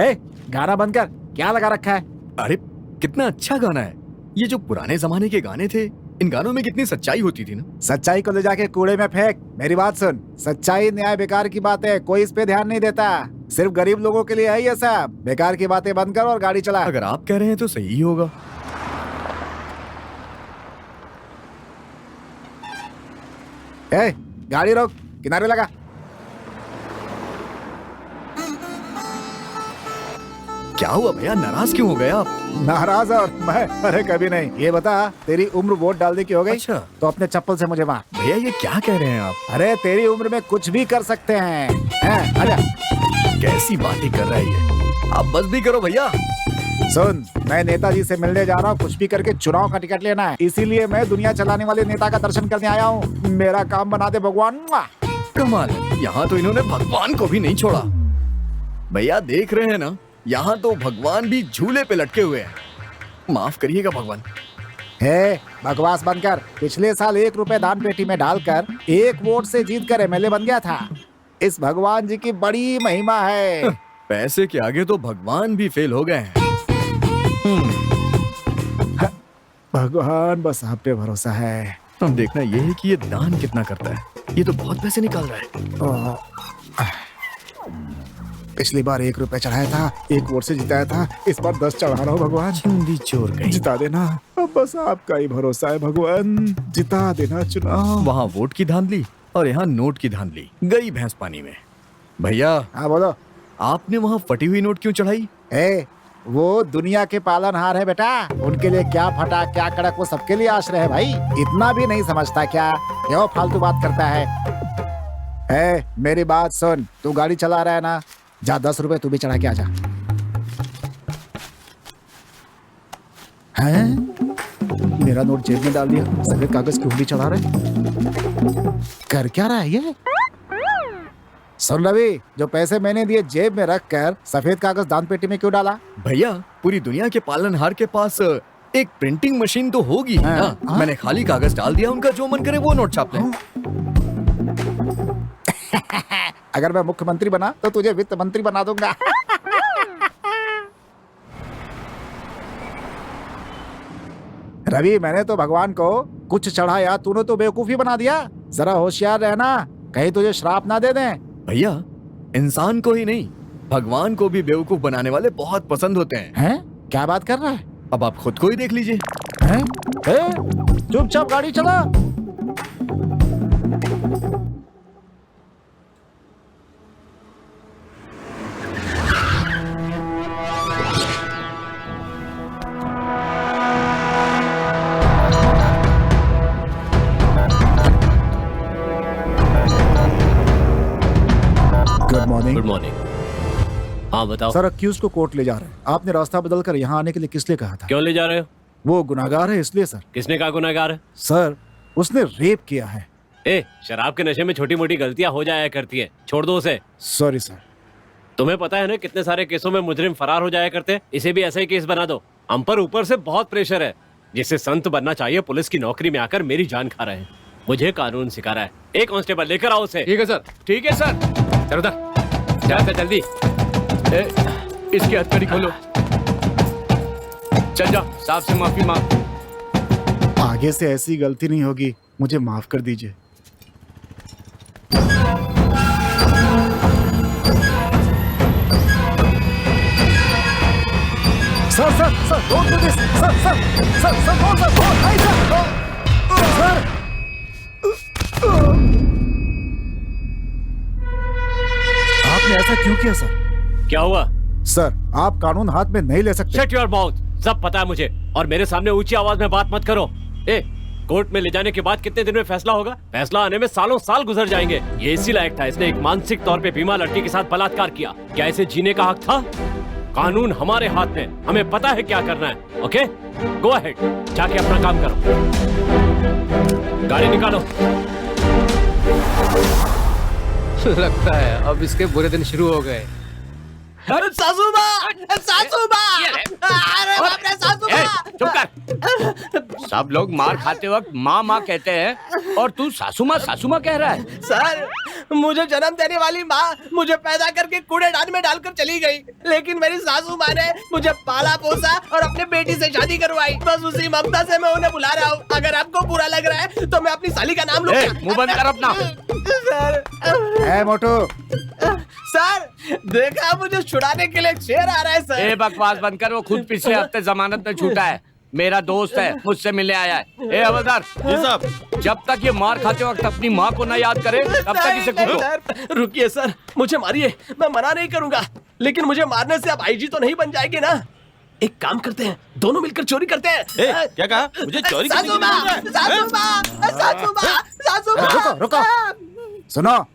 ए, गाना बंद कर, क्या लगा रखा है? अरे कितना अच्छा गाना है ये। जो पुराने जमाने के गाने थे, इन गानों में कितनी सच्चाई होती थी ना। सच्चाई को ले जाके कूड़े में फेंक। मेरी बात सुन, सच्चाई न्याय बेकार की बात है, कोई इस पे ध्यान नहीं देता। सिर्फ गरीब लोगों के लिए है ये सब। बेकार की बातें बंद कर और गाड़ी चला। अगर आप कह रहे हैं तो सही ही होगा। ए, गाड़ी रोक, किनारे लगा। क्या हुआ भैया, नाराज क्यों हो गए आप? नाराज और मैं? अरे कभी नहीं। ये बता, तेरी उम्र वोट डालने की हो गई? अच्छा। तो अपने चप्पल से मुझे मार। भैया ये क्या कह रहे हैं आप? अरे तेरी उम्र में कुछ भी कर सकते हैं। आजा। कैसी बातें कर रहा है ये? आप बस भी करो भैया। सुन, मैं नेताजी से मिलने जा रहा हूँ। कुछ भी करके चुनाव का टिकट लेना है, इसीलिए मैं दुनिया चलाने वाले नेता का दर्शन करने आया हूँ। मेरा काम बना दे भगवान। कमाल है, यहाँ तो इन्होंने भगवान को भी नहीं छोड़ा। भैया देख रहे हैं ना, यहाँ तो भगवान भी झूले पे लटके हुए हैं। माफ करिएगा भगवान। हे, बकवास बंद कर। पिछले साल 1 रुपए दान पेटी में डालकर 1 वोट से जीत कर एमएलए बन गया था। इस भगवान जी की बड़ी महिमा है। पैसे के आगे तो भगवान भी फेल हो गए हैं। भगवान बस आप पे भरोसा है। अब देखना ये है कि ये दान कितना करता है। ये तो बहुत पैसे निकाल रहा है। पिछली बार 1 रुपए चढ़ाया था, 1 वोट से जिताया था। इस बार 10 चढ़ा रहा हूँ भगवान। चिंदी चोर गई। जिता देना, अब बस आपका ही भरोसा है भगवान। जिता देना चुनाव। वहाँ वोट की धांधली और यहाँ नोट की धांधली। गई भैंस पानी में। भैया हाँ बोलो। आपने वहाँ फटी हुई नोट क्यों चढ़ाई? वो दुनिया के पालनहार है बेटा। उनके लिए क्या फटा क्या कड़क, वो सबके लिए आश्रय है भाई। इतना भी नहीं समझता क्या? क्यों फालतू बात करता है? मेरी बात सुन, तू गाड़ी चला रहा है ना, जा 10 रुपए तू भी चढ़ा के आजा। हैं? मेरा नोट जेब में डाल दिया, सफेद कागज की उंगली चढ़ा रहे। कर क्या रहा है ये? सुन रवि, जो पैसे मैंने दिए जेब में रख कर सफेद कागज दान पेटी में क्यों डाला? भैया पूरी दुनिया के पालनहार के पास एक प्रिंटिंग मशीन तो होगी ना। मैंने खाली कागज डाल दिया, उनका जो मन करे वो नोट छाप लें। अगर मैं मुख्यमंत्री बना तो तुझे वित्त मंत्री बना दूंगा। रवि, मैंने तो भगवान को कुछ चढ़ाया, तूने तो बेवकूफी बना दिया। जरा होशियार रहना, कहीं तुझे श्राप ना दे दें। भैया इंसान को ही नहीं, भगवान को भी बेवकूफ बनाने वाले बहुत पसंद होते हैं। क्या बात कर रहा है? अब आप खुद को ही देख लीजिए। चुपचाप गाड़ी चला। Good morning. हाँ बताओ। सर, अक्यूज को कोर्ट ले जा रहे हैं। आपने रास्ता बदलकर यहाँ आने के लिए किस लिए कहा था? क्यों ले जा रहे हो? वो गुनाहगार है इसलिए सर। किसने कहा गुनाहगार है? सर, उसने रेप किया है। शराब के नशे में छोटी मोटी गलतियां हो जाया करती है, छोड़ दो उसे। Sorry sir. तुम्हें पता है ना कितने सारे केसों में मुजरिम फरार हो जाया करते। इसे भी ऐसा ही केस बना दो। हम पर ऊपर से बहुत प्रेशर है। जिसे संत बनना चाहिए पुलिस की नौकरी में आकर मेरी जान खा रहे हैं। मुझे कानून सिखा रहा है। एक कांस्टेबल लेकर आओ उसे। ठीक है सर। ठीक है सर। चलो उधर जाकर जल्दी इसकी हथकड़ी खोलो। चल जा, साहब से माफी मांग। आगे से ऐसी गलती नहीं होगी, मुझे माफ कर दीजिए। Sir sir sir, don't do this. Sir sir sir sir, don't sir, don't. नहीं सर, सर। आपने ऐसा क्यों किया सर? क्या हुआ? सर, आप कानून हाथ में नहीं ले सकते। Shut your mouth. सब पता है मुझे, और मेरे सामने ऊंची आवाज में बात मत करो। कोर्ट में ले जाने के बाद कितने दिन में फैसला होगा? फैसला आने में सालों साल गुजर जाएंगे। ये इसी लायक था, इसने एक मानसिक तौर पे बीमार लड़की के साथ बलात्कार किया। क्या इसे जीने का हक था? कानून हमारे हाथ में, हमें पता है क्या करना है। ओके, गो अहेड, जाके अपना काम करो। गाड़ी निकालो। लगता है अब इसके बुरे दिन शुरू हो गए। अरे सासू माँ, सासू माँ, अरे बाप रे सासू माँ। चुप कर। सब लोग मार खाते वक्त माँ माँ कहते हैं और तू सासू माँ कह रहा है। सर, मुझे जन्म देने वाली माँ मुझे पैदा करके कूड़ेदान में डालकर चली गई, लेकिन मेरी सासू माँ ने मुझे पाला पोसा और अपने बेटी से शादी करवाई। बस उसी ममता से मैं उन्हें बुला रहा हूँ। अगर आपको बुरा लग रहा है तो मैं अपनी साली का नाम लूंगा। मुंह बंद कर अपना। सर, मोटू, सर देखा, मुझे छुड़ाने के लिए शेर आ रहा है सर। ए बकवास बंद कर, वो खुद पिछले हफ्ते जमानत में छूटा है। मेरा दोस्त है, मुझसे मिलने आया है। ए हवलदार जी साहब, जब तक ये मार खाते वक्त अपनी माँ को न याद करे तब तक इसे कूटो। सर रुकिए सर, मुझे मारिए, मैं मना नहीं करूंगा, लेकिन मुझे मारने से आप आईजी तो नहीं बन जाएगी ना। एक काम करते हैं, दोनों मिलकर चोरी करते हैं। क्या कहा? मुझे चोरी करने की रुको रुको, सुनो,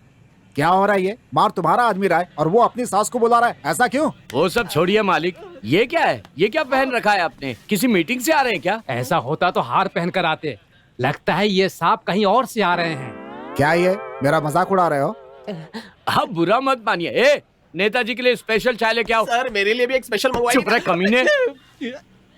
क्या हो रहा है? ये मार तुम्हारा आदमी रहा है और वो अपनी सास को बुला रहा है, ऐसा क्यों? वो सब छोड़िए मालिक, ये क्या है? ये क्या पहन रखा है आपने? किसी मीटिंग से आ रहे हैं क्या? ऐसा होता तो हार पहन कर आते। लगता है ये सांप कहीं और से आ रहे हैं। क्या ये मेरा मजाक उड़ा रहे हो? आप बुरा मत मानिए। ए नेताजी के लिए स्पेशल चाय लेके आओ। सर मेरे लिए भी एक स्पेशल मंगवाइए। चुप रहे कमीने।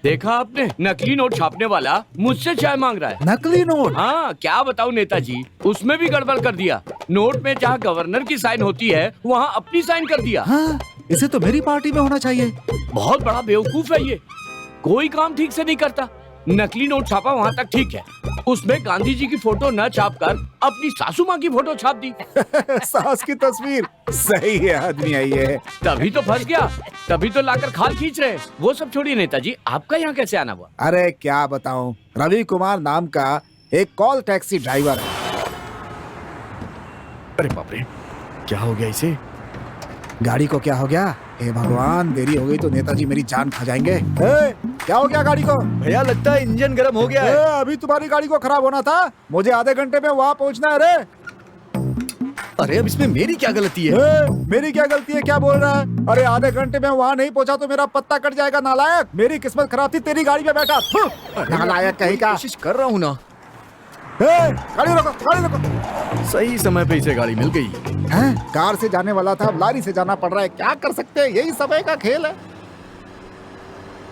देखा आपने, नकली नोट छापने वाला मुझसे चाय मांग रहा है। नकली नोट? हाँ, क्या बताऊं नेताजी, उसमें भी गड़बड़ कर दिया। नोट में जहाँ गवर्नर की साइन होती है वहाँ अपनी साइन कर दिया। हाँ, इसे तो मेरी पार्टी में होना चाहिए। बहुत बड़ा बेवकूफ है ये, कोई काम ठीक से नहीं करता। नकली नोट छापा वहाँ तक ठीक है, उसमें गांधी जी की फोटो न छापकर अपनी सासू माँ की फोटो छाप दी। सास की तस्वीर, सही है आदमी है ये। तभी तो फंस गया, तभी तो लाकर खाल खींच रहे। वो सब छोड़िए नेताजी, आपका यहाँ कैसे आना हुआ? अरे क्या बताऊं, रवि कुमार नाम का एक कॉल टैक्सी ड्राइवर है। अरे बाप रे, क्या हो गया इसे? गाड़ी को क्या हो गया? हे भगवान, देरी हो गई तो नेताजी मेरी जान खा जाएंगे। क्या हो गया गाड़ी को? भैया लगता है इंजन गर्म हो गया है। अभी तुम्हारी गाड़ी को खराब होना था, मुझे आधे घंटे में वहाँ पहुँचना है। अरे अब इसमें मेरी क्या गलती है? मेरी क्या गलती है, क्या बोल रहा है? अरे आधे घंटे में वहाँ नहीं पहुँचा तो मेरा पत्ता कट जाएगा। नालायक, मेरी किस्मत खराब थी, तेरी गाड़ी में बैठा। नालायक कहीं का। कोशिश कर रहा हूँ ना। गाड़ी रोको, गाड़ी रोको। सही समय पे इसे गाड़ी मिल गई। कार से जाने वाला था, अब लारी से जाना पड़ रहा है। क्या कर सकते हैं, यही समय का खेल है।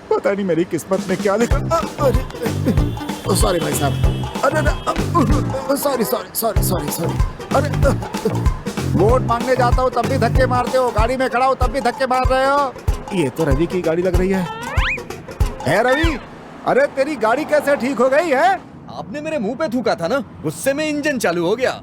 पता नहीं मेरी किस्मत में क्या लिखा। अरे सॉरी भाई साहब, अरे sorry sorry sorry sorry sorry. अरे वोट मांगने जाता हूँ तब भी धक्के मारते हो, गाड़ी में खड़ा हो तब भी धक्के मार रहे हो। ये तो रवि की गाड़ी लग रही है रवि? अरे तेरी गाड़ी कैसे ठीक हो गई है? आपने मेरे मुंह पे थूका था ना, गुस्से में इंजन चालू हो गया।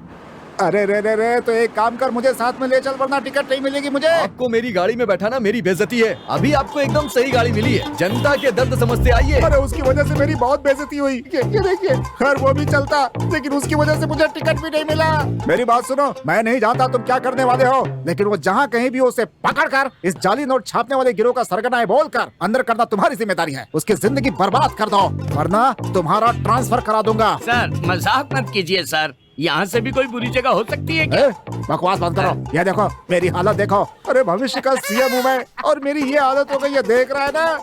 अरे रे रे रे, तो एक काम कर, मुझे साथ में ले चल, वरना टिकट नहीं मिलेगी मुझे। आपको मेरी गाड़ी में बैठाना मेरी बेइज्जती है। अभी आपको एकदम सही गाड़ी मिली है, जनता के दर्द समझते आइए। अरे उसकी वजह से मेरी बहुत बेइज्जती हुई। ये देखिए, खैर वो भी चलता, लेकिन उसकी वजह से मुझे टिकट भी नहीं मिला। मेरी बात सुनो, मैं नहीं जानता तुम क्या करने वाले हो, लेकिन वो जहाँ कहीं भी उसे पकड़ कर इस जाली नोट छापने वाले गिरोह का सरगना है बोलकर अंदर करना तुम्हारी जिम्मेदारी है। उसकी जिंदगी बर्बाद कर दो, वरना तुम्हारा ट्रांसफर करा दूंगा। सर मजाक मत कीजिए सर, यहाँ से भी कोई बुरी जगह हो सकती है क्या? बकवास बंद करो। ये देखो मेरी हालत देखो। अरे भविष्य का सीएम हूँ मैं और मेरी ये हालत हो गई है, देख रहा है ना।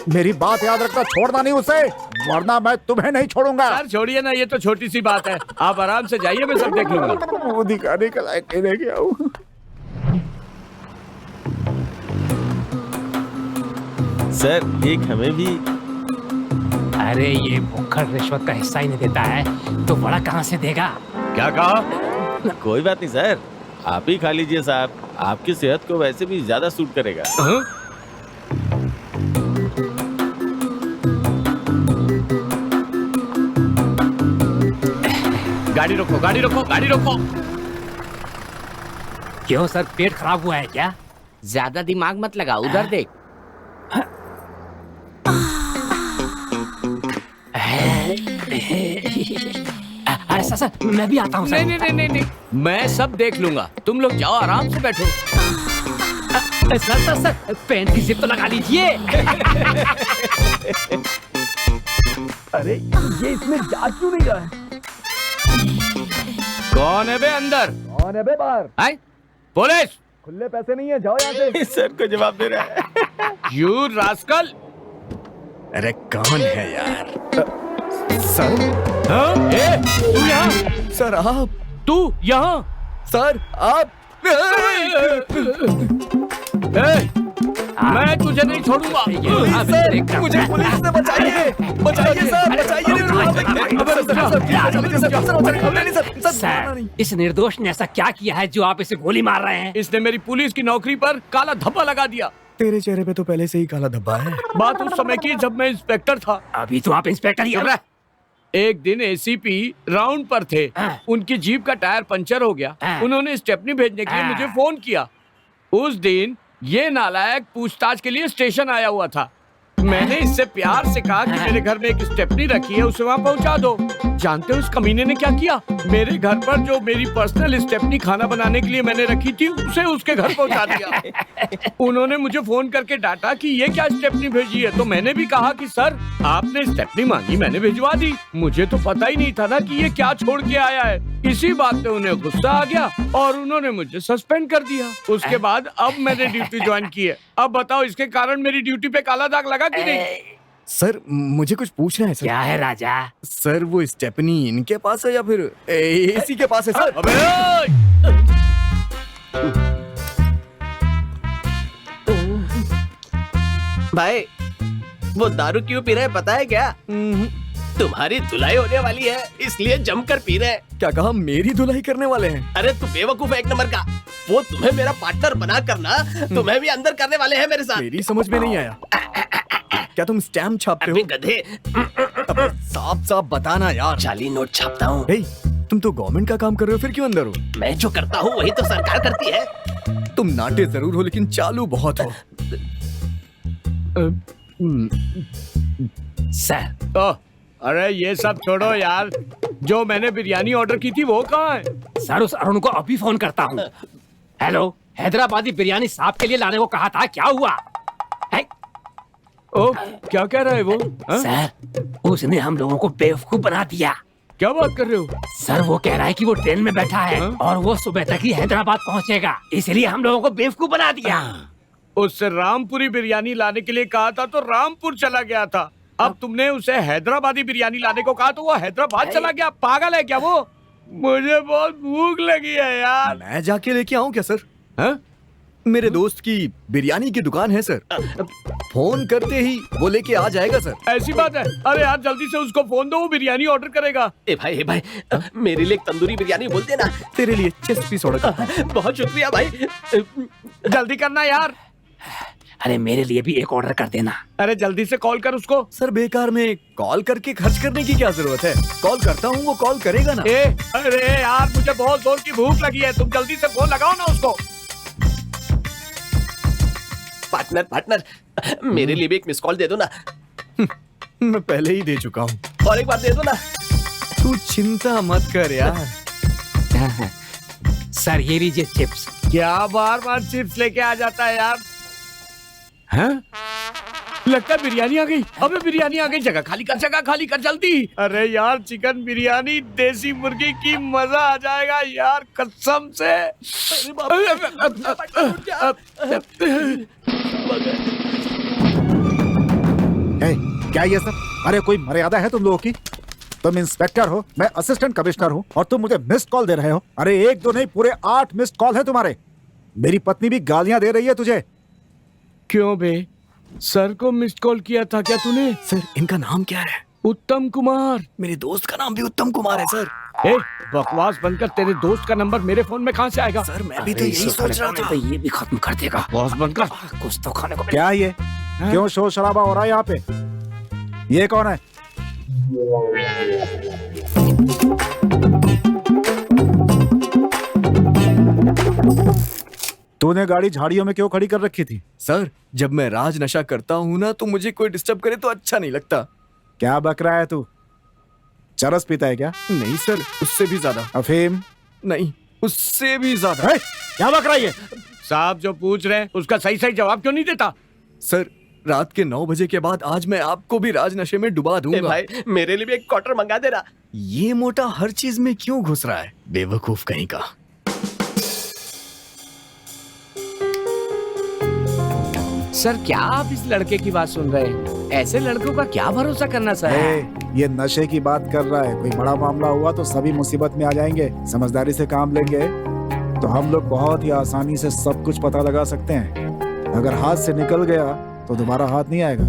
मेरी बात याद रखना, छोड़ना नहीं उसे, वरना मैं तुम्हें नहीं छोड़ूंगा। सर छोड़िए ना, ये तो छोटी सी बात है, आप आराम से जाइए, मैं सब देख लूंगा। वो दिखाने के लायक नहीं रह गया हूँ। सर एक हमें भी। अरे ये भूखड़ रिश्वत का हिस्सा ही नहीं देता है तो बड़ा कहाँ से देगा? क्या कहा? कोई बात नहीं सर, आप ही खा लीजिए साहब, आपकी सेहत को वैसे भी ज्यादा सूट करेगा। गाड़ी रोको, गाड़ी रोको, गाड़ी रोको। क्यों सर, पेट खराब हुआ है क्या? ज्यादा दिमाग मत लगा, उधर देख। अरे सर मैं भी आता हूँ। नहीं नहीं नहीं नहीं नहीं, मैं सब देख लूंगा, तुम लोग जाओ आराम से बैठो। सर पैंट की जिप तो लगा लीजिए। अरे ये इसमें जा क्यों नहीं रहा है? कौन है बे अंदर? कौन है बे बाहर? आए? पुलिस! खुले पैसे नहीं है, जाओ यहाँ से। सर को जवाब दे रहा है। You rascal! अरे कौन है यार? सर? हाँ? ए, तू यहाँ? सर आप? तू यहाँ? सर आप? मैं तुझे नहीं छोड़ूंगा। सर मुझे पुलिस से बचाइए, बचाइए सर, बचाइए। सर, इस निर्दोष ने ऐसा क्या किया है जो आप इसे गोली मार रहे हैं? इसने मेरी पुलिस की नौकरी पर काला धब्बा लगा दिया। तेरे चेहरे पे तो पहले से ही काला धब्बा है। बात उस समय की जब मैं इंस्पेक्टर था। अभी तो आप इंस्पेक्टर ही हैं। एक दिन एसीपी राउंड पर थे, उनकी जीप का टायर पंचर हो गया। उन्होंने स्टेपनी भेजने के लिए मुझे फोन किया। उस दिन ये नालायक पूछताछ के लिए स्टेशन आया हुआ था। मैंने इससे प्यार से कहा कि मेरे घर में एक स्टेपनी रखी है, उसे वहाँ पहुँचा दो। जानते हो उस कमीने ने क्या किया? मेरे घर पर जो मेरी पर्सनल स्टेपनी खाना बनाने के लिए मैंने रखी थी, उसे उसके घर पहुँचा दिया। उन्होंने मुझे फोन करके डांटा कि ये क्या स्टेपनी भेजी है। तो मैंने भी कहा कि सर, आपने स्टेपनी मांगी, मैंने भिजवा दी। मुझे तो पता ही नहीं था ना कि ये क्या छोड़ के आया है। इसी बात पे उन्हें गुस्सा आ गया और उन्होंने मुझे सस्पेंड कर दिया। उसके बाद अब मैंने ड्यूटी ज्वाइन की है। अब बताओ, इसके कारण मेरी ड्यूटी पे काला दाग लगा कि नहीं? सर मुझे कुछ पूछना है सर। क्या है राजा? सर वो स्टेपनी इनके पास है या फिर एसी के पास है सर? अबे ओए! भाई वो दारू क्यों पी रहे हैं पता है क्या? तुम्हारी धुलाई होने वाली है इसलिए जमकर पी रहे हैं। क्या कहा? मेरी धुलाई करने वाले हैं? अरे तू बेवकूफ है एक नंबर का। वो तुम्हें मेरा पार्टनर बना करना तुम्हें भी अंदर करने वाले हैं मेरे साथ। मेरी समझ में नहीं आया। क्या तुम स्टैम्प छापते अबे हो? गधे, साफ साफ बताना यार। जाली नोट छापता हूँ। हे, तुम तो गवर्नमेंट का काम कर रहे हो, फिर क्यों अंदर हो? मैं जो करता हूँ वही तो सरकार करती है। तुम नाटे जरूर हो लेकिन चालू बहुत हो। सर, अरे ये सब छोड़ो यार। जो मैंने बिरयानी ऑर्डर की थी वो कहाँ है? सर उस अरुण को अभी फोन करता हूँ। हेलो, हैदराबादी बिरयानी साहब के लिए लाने को कहा था, क्या हुआ? है? ओ, क्या कह रहा है वो? हा? सर, उसने हम लोगों को बेवकूफ बना दिया। क्या बात कर रहे हो? सर वो कह रहा है कि वो ट्रेन में बैठा है और वो सुबह तक ही हैदराबाद पहुंचेगा, इसलिए हम लोगों को बेवकूफ बना दिया। उससे रामपुरी बिरयानी लाने के लिए कहा था तो रामपुर चला गया था। अब तुमने उसे हैदराबादी बिरयानी लाने को कहा तो वो हैदराबाद चला गया। पागल है क्या वो? मुझे बहुत भूख लगी है यार। मैं जाके लेके आऊं क्या सर? हा? मेरे दोस्त की बिरयानी की दुकान है सर। फोन करते ही वो लेके आ जाएगा सर। ऐसी बात है? अरे यार जल्दी से उसको फोन दो, वो बिरयानी ऑर्डर करेगा। ए भाई मेरे लिए एक तंदूरी बिरयानी बोल देना। तेरे लिए चेस्ट पीस ऑर्डर। बहुत शुक्रिया भाई। जल्दी करना यार। अरे मेरे लिए भी एक ऑर्डर कर देना। अरे जल्दी से कॉल कर उसको। सर बेकार में कॉल करके खर्च करने की क्या जरूरत है? कॉल करता हूँ, वो कॉल करेगा ना। अरे यार मुझे बहुत जोर की भूख लगी है, तुम जल्दी से फोन लगाओ ना उसको। पार्टनर मेरे लिए भी एक मिस कॉल दे दो ना। मैं पहले ही दे चुका हूँ। और एक बार दे दो ना। तू चिंता मत कर यार। सर ये लीजिए चिप्स। क्या बार बार चिप्स लेके आ जाता है यार? हैं? लगता है बिरयानी आ गई। अबे बिरयानी आ गई। जगह खाली कर जल्दी। अरे यार चिकन बिरयानी देसी मुर्गी की मजा आ जाएगा यार कसम से। क्या ये सब? अरे कोई मर्यादा है तुम लोगों की? तुम इंस्पेक्टर हो, मैं असिस्टेंट कमिश्नर हूँ और तुम मुझे मिस्ड कॉल दे रहे हो। अरे एक दो नहीं, पूरे 8 मिस्ड कॉल है तुम्हारे। मेरी पत्नी भी गालियां दे रही है तुझे। क्यों बे? सर को मिस्ड कॉल किया था क्या तूने? सर इनका नाम क्या है? उत्तम कुमार। मेरे दोस्त का नाम भी उत्तम कुमार है सर। ए, बकवास बनकर तेरे दोस्त का नंबर मेरे फोन में कहाँ से आएगा? सर मैं भी तो यही सोच रहा था। तो ये भी खत्म कर देगा। बॉस बनकर कुछ तो खाने को क्या ये? क्यों शोर शराबा हो रहा है यहाँ पे? ये कौन है? तूने गाड़ी झाड़ियों में क्यों खड़ी कर रखी थी? सर जब मैं राज नशा करता हूँ ना तो मुझे कोई डिस्टर्ब करे तो अच्छा नहीं लगता। क्या बक रहा है तू? चरस पीता है क्या? नहीं सर, उससे भी ज्यादा। अफीम? नहीं, उससे भी ज्यादा। क्या बक रहा है ये? साहब जो पूछ रहे हैं उसका सही सही जवाब क्यों नहीं देता? सर रात के 9 बजे के बाद आज मैं आपको भी राज नशे में डुबा दूंगा। भाई मेरे लिए भी एक क्वार्टर मंगा देना। ये मोटा हर चीज में क्यों घुस रहा है? बेवकूफ कहीं का। सर क्या आप इस लड़के की बात सुन रहे हैं? ऐसे लड़कों का क्या भरोसा करना सर? ये नशे की बात कर रहा है। कोई बड़ा मामला हुआ तो सभी मुसीबत में आ जाएंगे। समझदारी से काम लेंगे तो हम लोग बहुत ही आसानी से सब कुछ पता लगा सकते हैं। अगर हाथ से निकल गया तो दोबारा हाथ नहीं आएगा।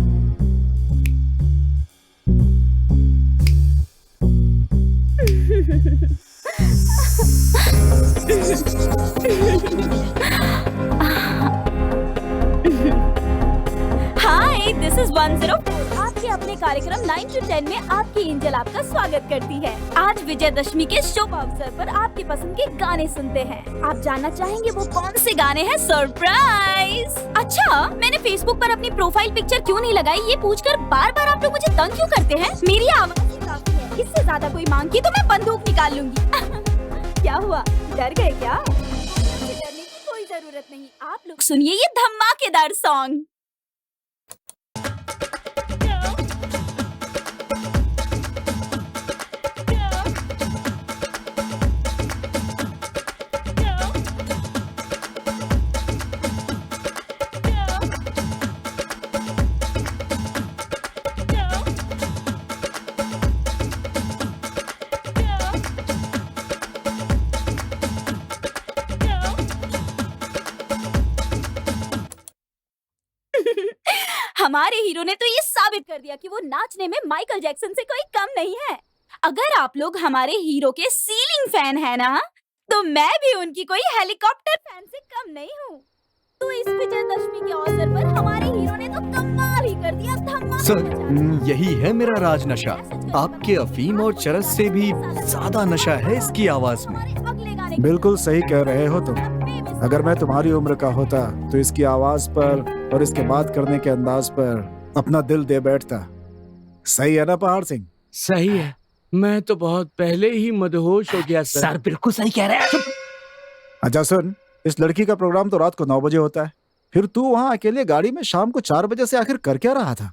कार्यक्रम 9 to 10 में आपकी एंजल आपका स्वागत करती है। आज विजयदशमी के शुभ अवसर पर आपकी पसंद के गाने सुनते हैं। आप जानना चाहेंगे वो कौन से गाने हैं? सरप्राइज! अच्छा, मैंने फेसबुक पर अपनी प्रोफाइल पिक्चर क्यों नहीं लगाई, ये पूछकर बार बार आप लोग मुझे तंग क्यों करते हैं? मेरी आवाज ही काफी है, इससे ज्यादा कोई मांग की तो मैं बंदूक निकाल लूंगी। क्या हुआ, डर गए क्या? मुझे डरने की कोई जरूरत नहीं। आप लोग सुनिए ये धमाकेदार सॉन्ग। हमारे हीरो ने तो ये साबित कर दिया कि वो नाचने में माइकल जैक्सन से कोई कम नहीं है। अगर आप लोग हमारे हीरो के सीलिंग फैन है ना, तो मैं भी उनकी कोई हेलीकॉप्टर फैन से कम नहीं हूँ। तो इस विजयदशमी के अवसर पर हमारे हीरो ने तो कमाल ही कर दिया, धमाल सर, यही है मेरा राज नशा। आपके अफीम और चरस से भी ज्यादा नशा है इसकी आवाज में। बिल्कुल सही कह रहे हो तुम। अगर मैं तुम्हारी उम्र का होता तो इसकी आवाज पर और इसके बात करने के अंदाज पर अपना दिल दे बैठता। सही है ना पहाड़ सिंह? सही है, मैं तो बहुत पहले ही मदहोश हो गया सर। बिल्कुल सही कह रहे हैं। अच्छा सुन, इस लड़की का प्रोग्राम तो रात को 9 बजे होता है, फिर तू वहाँ अकेले गाड़ी में शाम को 4 बजे से आखिर कर क्या रहा था?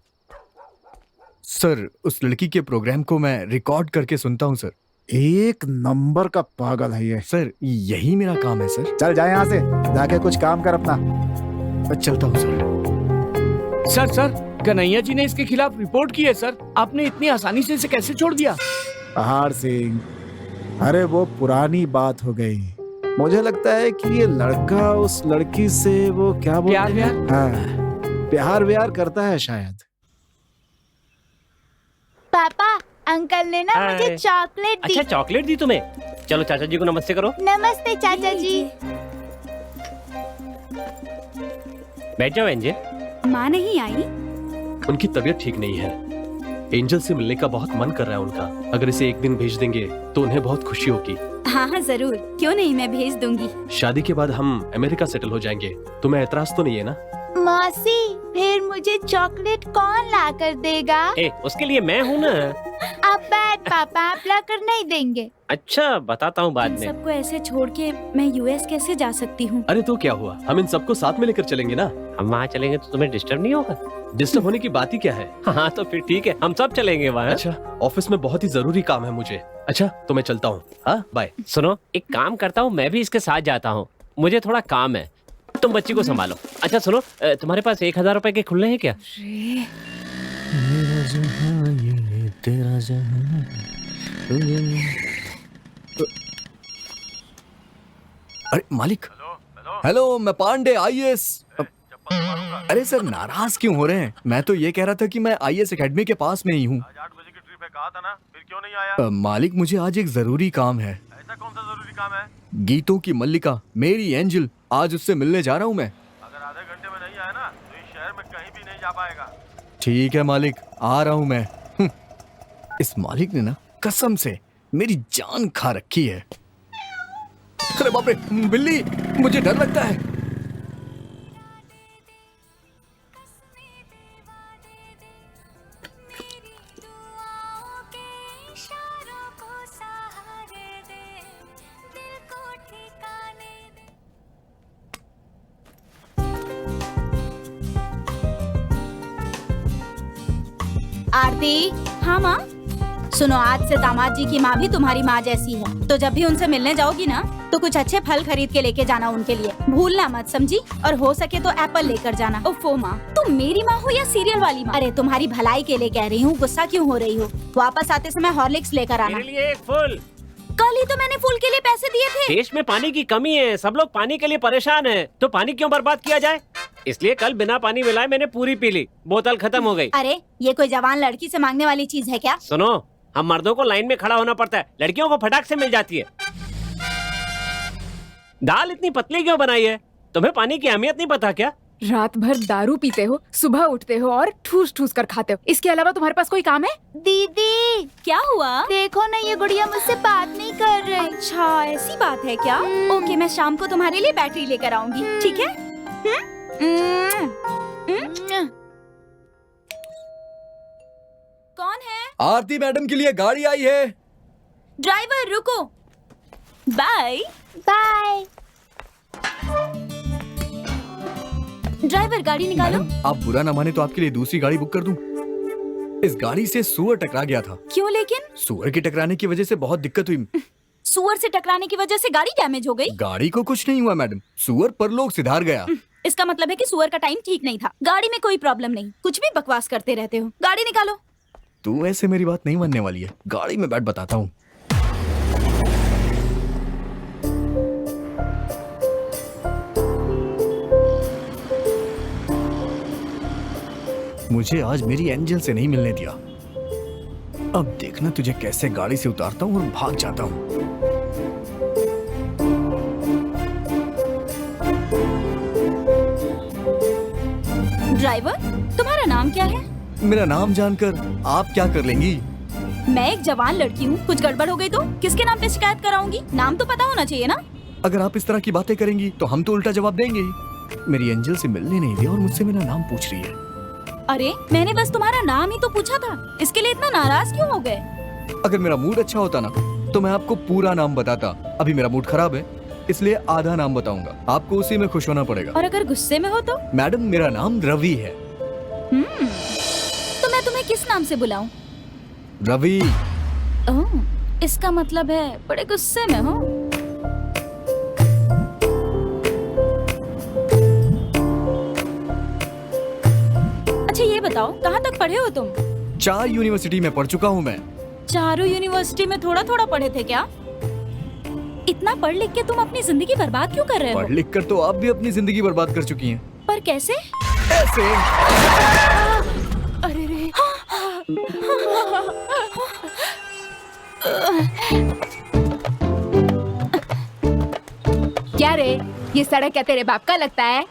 सर, उस लड़की के प्रोग्राम को मैं रिकॉर्ड करके सुनता हूँ सर। एक नंबर का पागल है ये। सर, यही मेरा काम है सर। चल जाए यहाँ से, जाके कुछ काम कर अपना। मैं चलता हूँ सर। सर, कन्हैया जी ने इसके खिलाफ रिपोर्ट की है सर। आपने इतनी आसानी से इसे कैसे छोड़ दिया? पहाड़ सिंह, अरे वो पुरानी बात हो गई। मुझे लगता है कि ये लड़का उस लड़की से वो क्या बोलते प्यार हैं? हाँ, प्यार व्यार करता है शायद। पापा, अंकल ने ना मुझे चॉकलेट दी। अच्छा, चॉकलेट दी तुम्हें? चलो चाचा जी को नमस्ते करो। नमस्ते चाचा जी। बैठ जाओ एंजल। माँ नहीं आई? उनकी तबीयत ठीक नहीं है। एंजल से मिलने का बहुत मन कर रहा है उनका। अगर इसे एक दिन भेज देंगे तो उन्हें बहुत खुशी होगी। हाँ जरूर, क्यों नहीं, मैं भेज दूंगी। शादी के बाद हम अमेरिका सेटल हो जाएंगे। तुम्हें एतराज तो नहीं है ना? मौसी, फिर मुझे चॉकलेट कौन ला कर देगा? उसके लिए मैं हूँ ना। अब बैठ पापा, आप ला कर नहीं देंगे। अच्छा, बताता हूँ बाद में। सबको ऐसे छोड़ के मैं यूएस कैसे जा सकती हूँ? अरे तो क्या हुआ, हम इन सबको साथ में लेकर चलेंगे ना। हम वहाँ चलेंगे तो तुम्हें डिस्टर्ब नहीं होगा? डिस्टर्ब होने की बात ही क्या है। हाँ तो फिर ठीक है, हम सब चलेंगे वहाँ। अच्छा, ऑफिस में बहुत ही जरूरी काम है मुझे। अच्छा, तो मैं चलता हूँ। हाँ, बाय। सुनो, एक काम करता हूँ, मैं भी इसके साथ जाता हूँ। मुझे थोड़ा काम है, तुम बच्ची को संभालो। अच्छा सुनो, तुम्हारे पास 1000 रुपए के खुले हैं क्या? अरे मालिक। हेलो, मैं पांडे, IAS। अरे सर, नाराज क्यों हो रहे हैं? मैं तो ये कह रहा था कि मैं IAS एकेडमी के पास में ही हूँ। 8 बजे की ट्रिप है, कहा था ना, फिर क्यों नहीं आया? मालिक, मुझे आज एक जरूरी काम है। ऐसा कौन सा जरूरी काम है? गीतों की मल्लिका, मेरी एंजल, आज उससे मिलने जा रहा हूँ मैं। अगर आधे घंटे में नहीं आया ना तो इस शहर में कहीं भी नहीं जा पाएगा। ठीक है मालिक, आ रहा हूँ मैं। इस मालिक ने ना कसम से मेरी जान खा रखी है। अरे बाप रे, बिल्ली, मुझे डर लगता है। आरती। हाँ माँ। सुनो, आज से दामाद जी की माँ भी तुम्हारी माँ जैसी है, तो जब भी उनसे मिलने जाओगी ना तो कुछ अच्छे फल खरीद के लेके जाना उनके लिए, भूलना मत, समझी? और हो सके तो एप्पल लेकर जाना। ओफो माँ, तुम मेरी माँ हो या सीरियल वाली माँ? अरे तुम्हारी भलाई के लिए कह रही हूँ, गुस्सा क्यों हो रही हो? वापस आते समय हॉर्लिक्स लेकर आना। मेरे लिए एक फूल। कल ही तो मैंने फूल के लिए पैसे दिए थे। देश में पानी की कमी है, सब लोग पानी के लिए परेशान हैं, तो पानी क्यों बर्बाद किया जाए? इसलिए कल बिना पानी मिलाए मैंने पूरी पी ली, बोतल खत्म हो गई। अरे ये कोई जवान लड़की से मांगने वाली चीज है क्या? सुनो, हम मर्दों को लाइन में खड़ा होना पड़ता है, लड़कियों को फटाक से मिल जाती है। दाल इतनी पतली क्यों बनाई है? तुम्हें पानी की अहमियत नहीं पता क्या? रात भर दारू पीते हो, सुबह उठते हो और ठूस ठूस कर खाते हो। इसके अलावा तुम्हारे पास कोई काम है? दीदी क्या हुआ? देखो ना, ये गुड़िया मुझसे बात नहीं कर रही। अच्छा ऐसी बात है क्या? ओके, मैं शाम को तुम्हारे लिए बैटरी लेकर आऊंगी, ठीक है? कौन है? आरती मैडम के लिए गाड़ी आई है। ड्राइवर रुको। Bye bye. ड्राइवर गाड़ी निकालो। मैडम, आप बुरा ना माने तो आपके लिए दूसरी गाड़ी बुक कर दूं। इस गाड़ी से सुअर टकरा गया था। क्यों लेकिन? सुअर के टकराने की वजह से बहुत दिक्कत हुई। सुअर से टकराने की वजह से गाड़ी डैमेज हो गई? गाड़ी को कुछ नहीं हुआ मैडम, सुअर परलोक सिधार गया। इसका मतलब है कि सुअर का टाइम ठीक नहीं था। गाड़ी में कोई प्रॉब्लम नहीं, कुछ भी बकवास करते रहते हो। गाड़ी निकालो। तू ऐसे मेरी बात नहीं मानने वाली है। गाड़ी में बैठ बताता हूँ। मुझे आज मेरी एंजल से नहीं मिलने दिया। अब देखना तुझे कैसे गाड़ी से उतारता हूँ और भाग जाता हूँ। ड्राइवर, तुम्हारा नाम क्या है? मेरा नाम जानकर आप क्या कर लेंगी? मैं एक जवान लड़की हूँ, कुछ गड़बड़ हो गई तो किसके नाम पे शिकायत कराऊंगी? नाम तो पता होना चाहिए ना। अगर आप इस तरह की बातें करेंगी तो हम तो उल्टा जवाब देंगे ही। मेरी एंजल से मिलने नहीं दिया और मुझसे मेरा नाम पूछ रही है। अरे मैंने बस तुम्हारा नाम ही तो पूछा था, इसके लिए इतना नाराज क्यों हो गए? अगर मेरा मूड अच्छा होता ना तो मैं आपको पूरा नाम बताता। अभी मेरा मूड खराब है, इसलिए आधा नाम बताऊंगा। आपको उसी में खुश होना पड़ेगा। और अगर गुस्से में हो तो? मैडम, मेरा नाम रवि है। तो मैं तुम्हें किस नाम से बुलाऊं? रवि। ओह, इसका मतलब है बड़े गुस्से में हो। अच्छा ये बताओ, कहाँ तक पढ़े हो तुम? 4 यूनिवर्सिटी में पढ़ चुका हूँ मैं। चारों यूनिवर्सिटी में थोड़ा थोड़ा पढ़े थे क्या? इतना पढ़ लिख के तुम अपनी जिंदगी बर्बाद क्यों कर रहे हो? पढ़ लिख कर तो आप भी अपनी जिंदगी बर्बाद कर चुकी हैं। पर कैसे? ऐसे। अरे रे। क्या रे, ये सड़क क्या तेरे बाप का लगता है?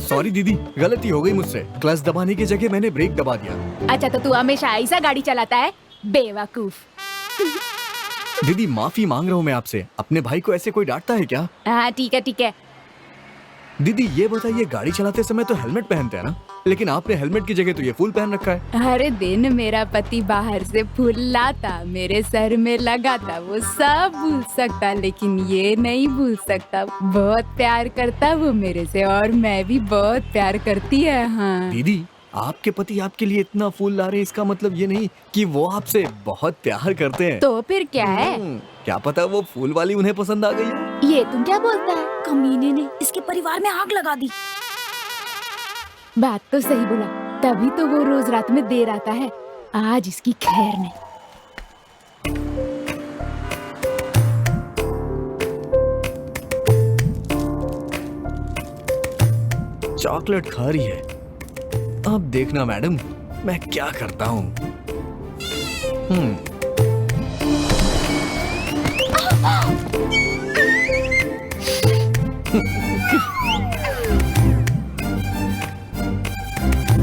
सॉरी दीदी, गलती हो गई मुझसे। क्लच दबाने की जगह मैंने ब्रेक दबा दिया। अच्छा तो तू हमेशा ऐसा गाड़ी चलाता है? बेवकूफ। दीदी माफी मांग रहा हूँ मैं आपसे। अपने भाई को ऐसे कोई डांटता है क्या? हाँ ठीक है ठीक है। दीदी ये बताइए, गाड़ी चलाते समय तो हेलमेट पहनते हैं ना, लेकिन आपने हेलमेट की जगह तो ये फूल पहन रखा है। हर दिन मेरा पति बाहर से फूल लाता, मेरे सर में लगाता, वो सब भूल सकता लेकिन ये नहीं भूल सकता। बहुत प्यार करता वो मेरे से और मैं भी बहुत प्यार करती है। हाँ दीदी, आपके पति आपके लिए इतना फूल ला रहे हैं, इसका मतलब ये नहीं कि वो आपसे बहुत प्यार करते हैं। तो फिर क्या है? क्या पता वो फूल वाली उन्हें पसंद आ गई। ये तुम क्या बोलता है? कमीने ने इसके परिवार में आग लगा दी। बात तो सही बोला, तभी तो वो रोज रात में देर आता है। आज इसकी खैर नहीं। चॉकलेट खा रही है। अब देखना मैडम, मैं क्या करता हूँ।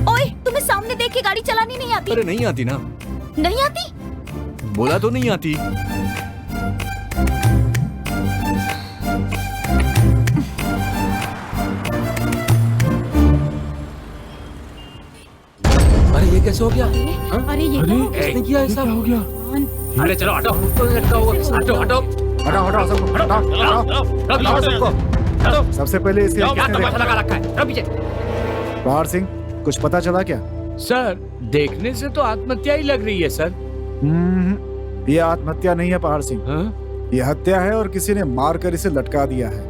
ओए, तुम्हें सामने देख के गाड़ी चलानी नहीं आती? अरे नहीं आती ना। नहीं आती? बोला तो नहीं आती। अरे ये कैसे हो गया? अरे ये किसने किया ऐसा? हो गया? अरे चलो हटो, हटो हटो हटाओ सबको। सबसे पहले इसे क्या तमाशा लगा रखा है? पीछे। पहाड़ सिंह, कुछ पता चला क्या? सर देखने से तो आत्महत्या ही लग रही है सर। ये आत्महत्या नहीं है पहाड़ सिंह। हाँ? ये हत्या है और किसी ने मारकर इसे लटका दिया है।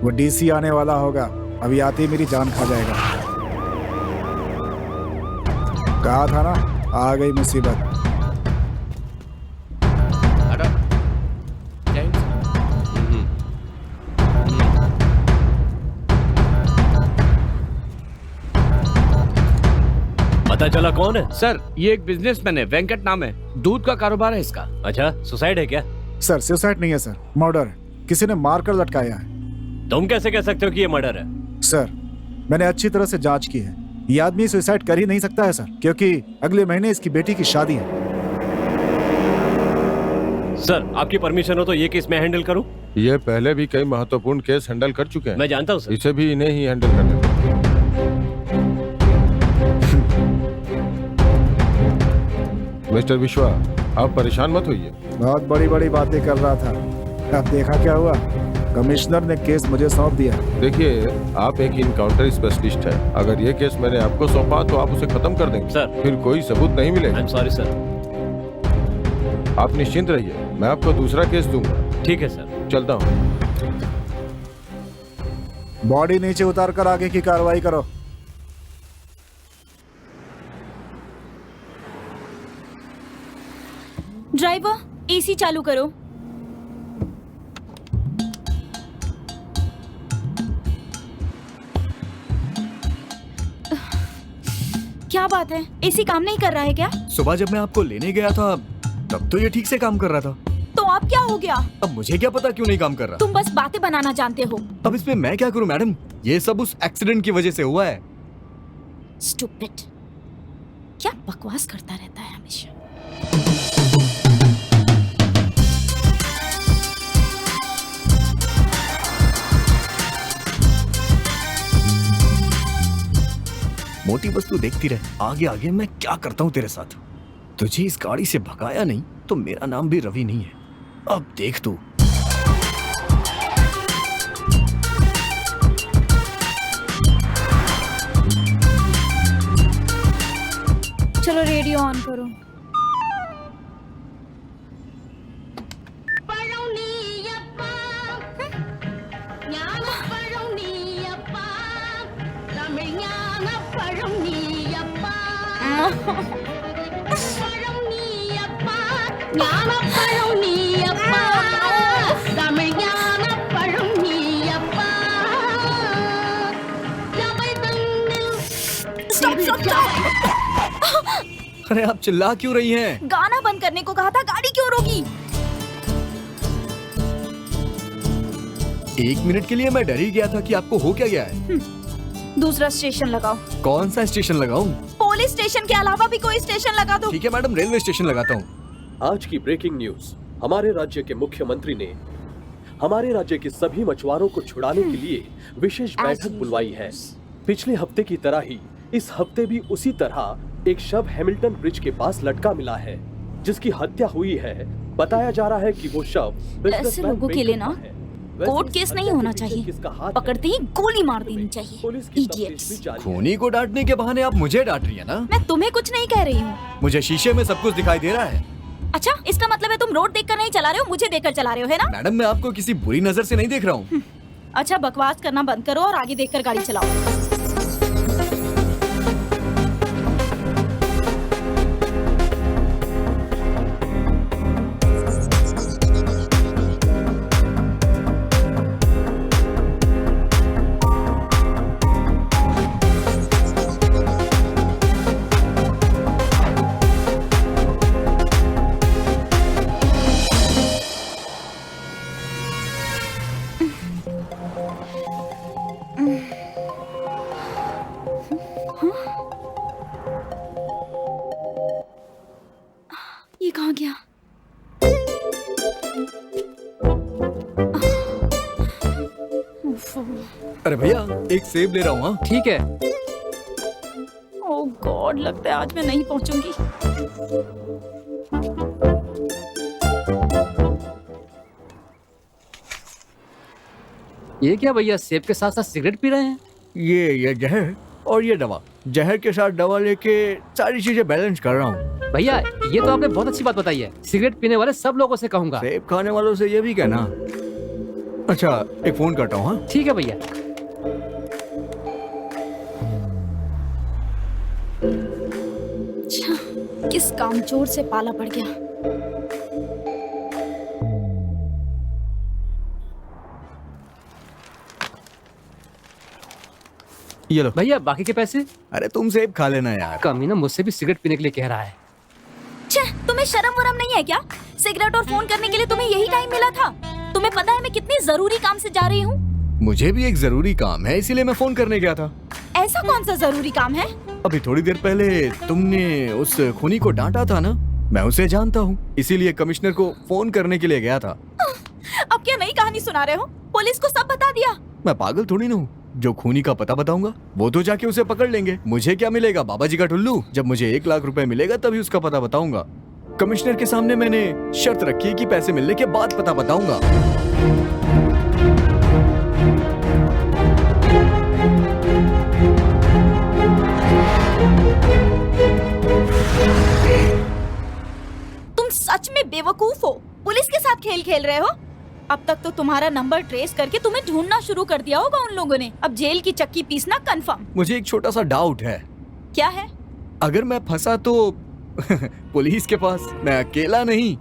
वो डीसी आने वाला होगा, अभी आते ही मेरी जान खा जाएगा। कहा था ना, आ गई मुसीबत। पता चला कौन है? सर ये एक बिजनेसमैन है, वेंकट नाम है, दूध का कारोबार है इसका। अच्छा, सुसाइड है क्या? सर सुसाइड नहीं है सर, मर्डर है। किसी ने मारकर लटकाया है। तुम कैसे कह सकते हो कि ये मर्डर है? सर मैंने अच्छी तरह से जांच की है। ये आदमी सुसाइड कर ही नहीं सकता है सर, क्योंकि अगले महीने इसकी बेटी की शादी है। सर आपकी परमिशन हो तो ये केस मैं हैंडल करूं? ये पहले भी कई महत्वपूर्ण केस हैंडल कर चुके हैं। मैं जानता हूं सर। इसे भी इन्हें ही हैंडल करने दो। मिस्टर विश्वा, आप परेशान मत होइए। बहुत बड़ी बड़ी बातें कर रहा था, अब देखा क्या हुआ। कमिश्नर ने केस मुझे सौंप दिया। देखिए, आप एक इनकाउंटर स्पेशलिस्ट है। अगर ये केस मैंने आपको सौंपा तो आप उसे खत्म कर देंगे सर। फिर कोई सबूत नहीं मिलेगा। I am sorry sir. आप निश्चिंत रहिए, मैं आपको दूसरा केस दूंगा। ठीक है सर। चलता हूँ। बॉडी नीचे उतार कर आगे की कार्रवाई करो। ड्राइवर एसी चालू करो। क्या बात है, एसी काम नहीं कर रहा है क्या? सुबह जब मैं आपको लेने गया था तब तो ये ठीक से काम कर रहा था। तो अब क्या हो गया? अब मुझे क्या पता क्यों नहीं काम कर रहा। तुम बस बातें बनाना जानते हो। अब इसमें मैं क्या करूं मैडम, ये सब उस एक्सीडेंट की वजह से हुआ है। स्टूपिड, क्या बकवास करता रहता है हमेशा। मोटी वस्तु देखती रहे, आगे आगे मैं क्या करता हूँ तेरे साथ। तुझे इस गाड़ी से भगाया नहीं तो मेरा नाम भी रवि नहीं है। अब देख तू। चलो रेडियो ऑन करो। अरे आप चिल्ला क्यों रही हैं? गाना बंद करने को कहा था, गाड़ी क्यों रोकी? 1 मिनट के लिए मैं डर ही गया था कि आपको हो क्या गया है। दूसरा स्टेशन लगाओ। कौन सा स्टेशन लगाऊं? पुलिस स्टेशन के अलावा भी कोई स्टेशन लगा दो। ठीक है मैडम, रेलवे स्टेशन लगाता हूँ। आज की ब्रेकिंग न्यूज। हमारे राज्य के मुख्यमंत्री ने हमारे राज्य के सभी मछुआरों को छुड़ाने के लिए विशेष बैठक बुलवाई है। पिछले हफ्ते की तरह ही इस हफ्ते भी उसी तरह एक शव हैमिल्टन ब्रिज के पास लटका मिला है, जिसकी हत्या हुई है। बताया जा रहा है कि वो शव ऐसे लोगों के लिए ना कोर्ट केस नहीं होना चाहिए, पकड़ते ही गोली मार देनी चाहिए। इडियट्स। खूनी को डांटने के बहाने आप मुझे डांट रही है ना? मैं तुम्हें कुछ नहीं कह रही हूँ। मुझे शीशे में सब कुछ दिखाई दे रहा है। अच्छा, इसका मतलब है तुम रोड देखकर नहीं चला रहे हो, मुझे देखकर चला रहे हो, है ना? मैडम मैं आपको किसी बुरी नजर से नहीं देख रहा हूँ। अच्छा, बकवास करना बंद करो और आगे देखकर गाड़ी चलाओ। ये कहाँ गया? अरे भैया एक सेब ले रहा हूँ। ठीक है। ओह गॉड, लगता है आज मैं नहीं पहुंचूंगी। ये क्या भैया, सेब के साथ साथ सिगरेट पी रहे हैं? ये जहर और ये दवा, जहर के साथ दवा लेके सारी चीजें बैलेंस कर रहा हूँ। भैया ये तो आपने बहुत अच्छी बात बताई है। सिगरेट पीने वाले सब लोगों से कहूंगा। सेब खाने वालों से ये भी कहना। अच्छा एक फोन करता हूँ। हाँ ठीक है भैया। अच्छा, किस कामचोर से पाला पड़ गया। ये लो भैया, बाकी के पैसे? अरे तुम सेब खा लेना यार। कमीना मुझसे भी सिगरेट पीने के लिए कह रहा है। तुम्हें शर्म वरम नहीं है क्या? सिगरेट और फोन करने के लिए तुम्हें यही टाइम मिला था? तुम्हें पता है मैं कितनी जरूरी काम से जा रही हूँ? मुझे भी एक जरूरी काम है, इसीलिए मैं फोन करने गया था। ऐसा कौन सा जरूरी काम है? अभी थोड़ी देर पहले तुमने उस खूनी को डांटा था ना, मैं उसे जानता हूँ, इसीलिए कमिश्नर को फोन करने के लिए गया था। अब क्या नई कहानी सुना रहे हो? पुलिस को सब बता दिया? मैं पागल थोड़ी ना हूँ, जो खूनी का पता बताऊंगा वो तो जाके उसे पकड़ लेंगे। मुझे क्या मिलेगा, बाबा जी का टुल्लू? जब मुझे 1 लाख रुपए मिलेगा तभी उसका पता बताऊंगा। कमिश्नर के सामने मैंने शर्त रखी है कि पैसे मिलने के बाद पता बताऊंगा। तुम सच में बेवकूफ हो, पुलिस के साथ खेल खेल रहे हो। अब तक तो तुम्हारा नंबर ट्रेस करके तुम्हें ढूंढना शुरू कर दिया होगा उन लोगों ने। अब जेल की चक्की पीसना कंफर्म। मुझे एक छोटा सा डाउट है। क्या है? अगर मैं फंसा तो पुलिस के पास मैं अकेला नहीं,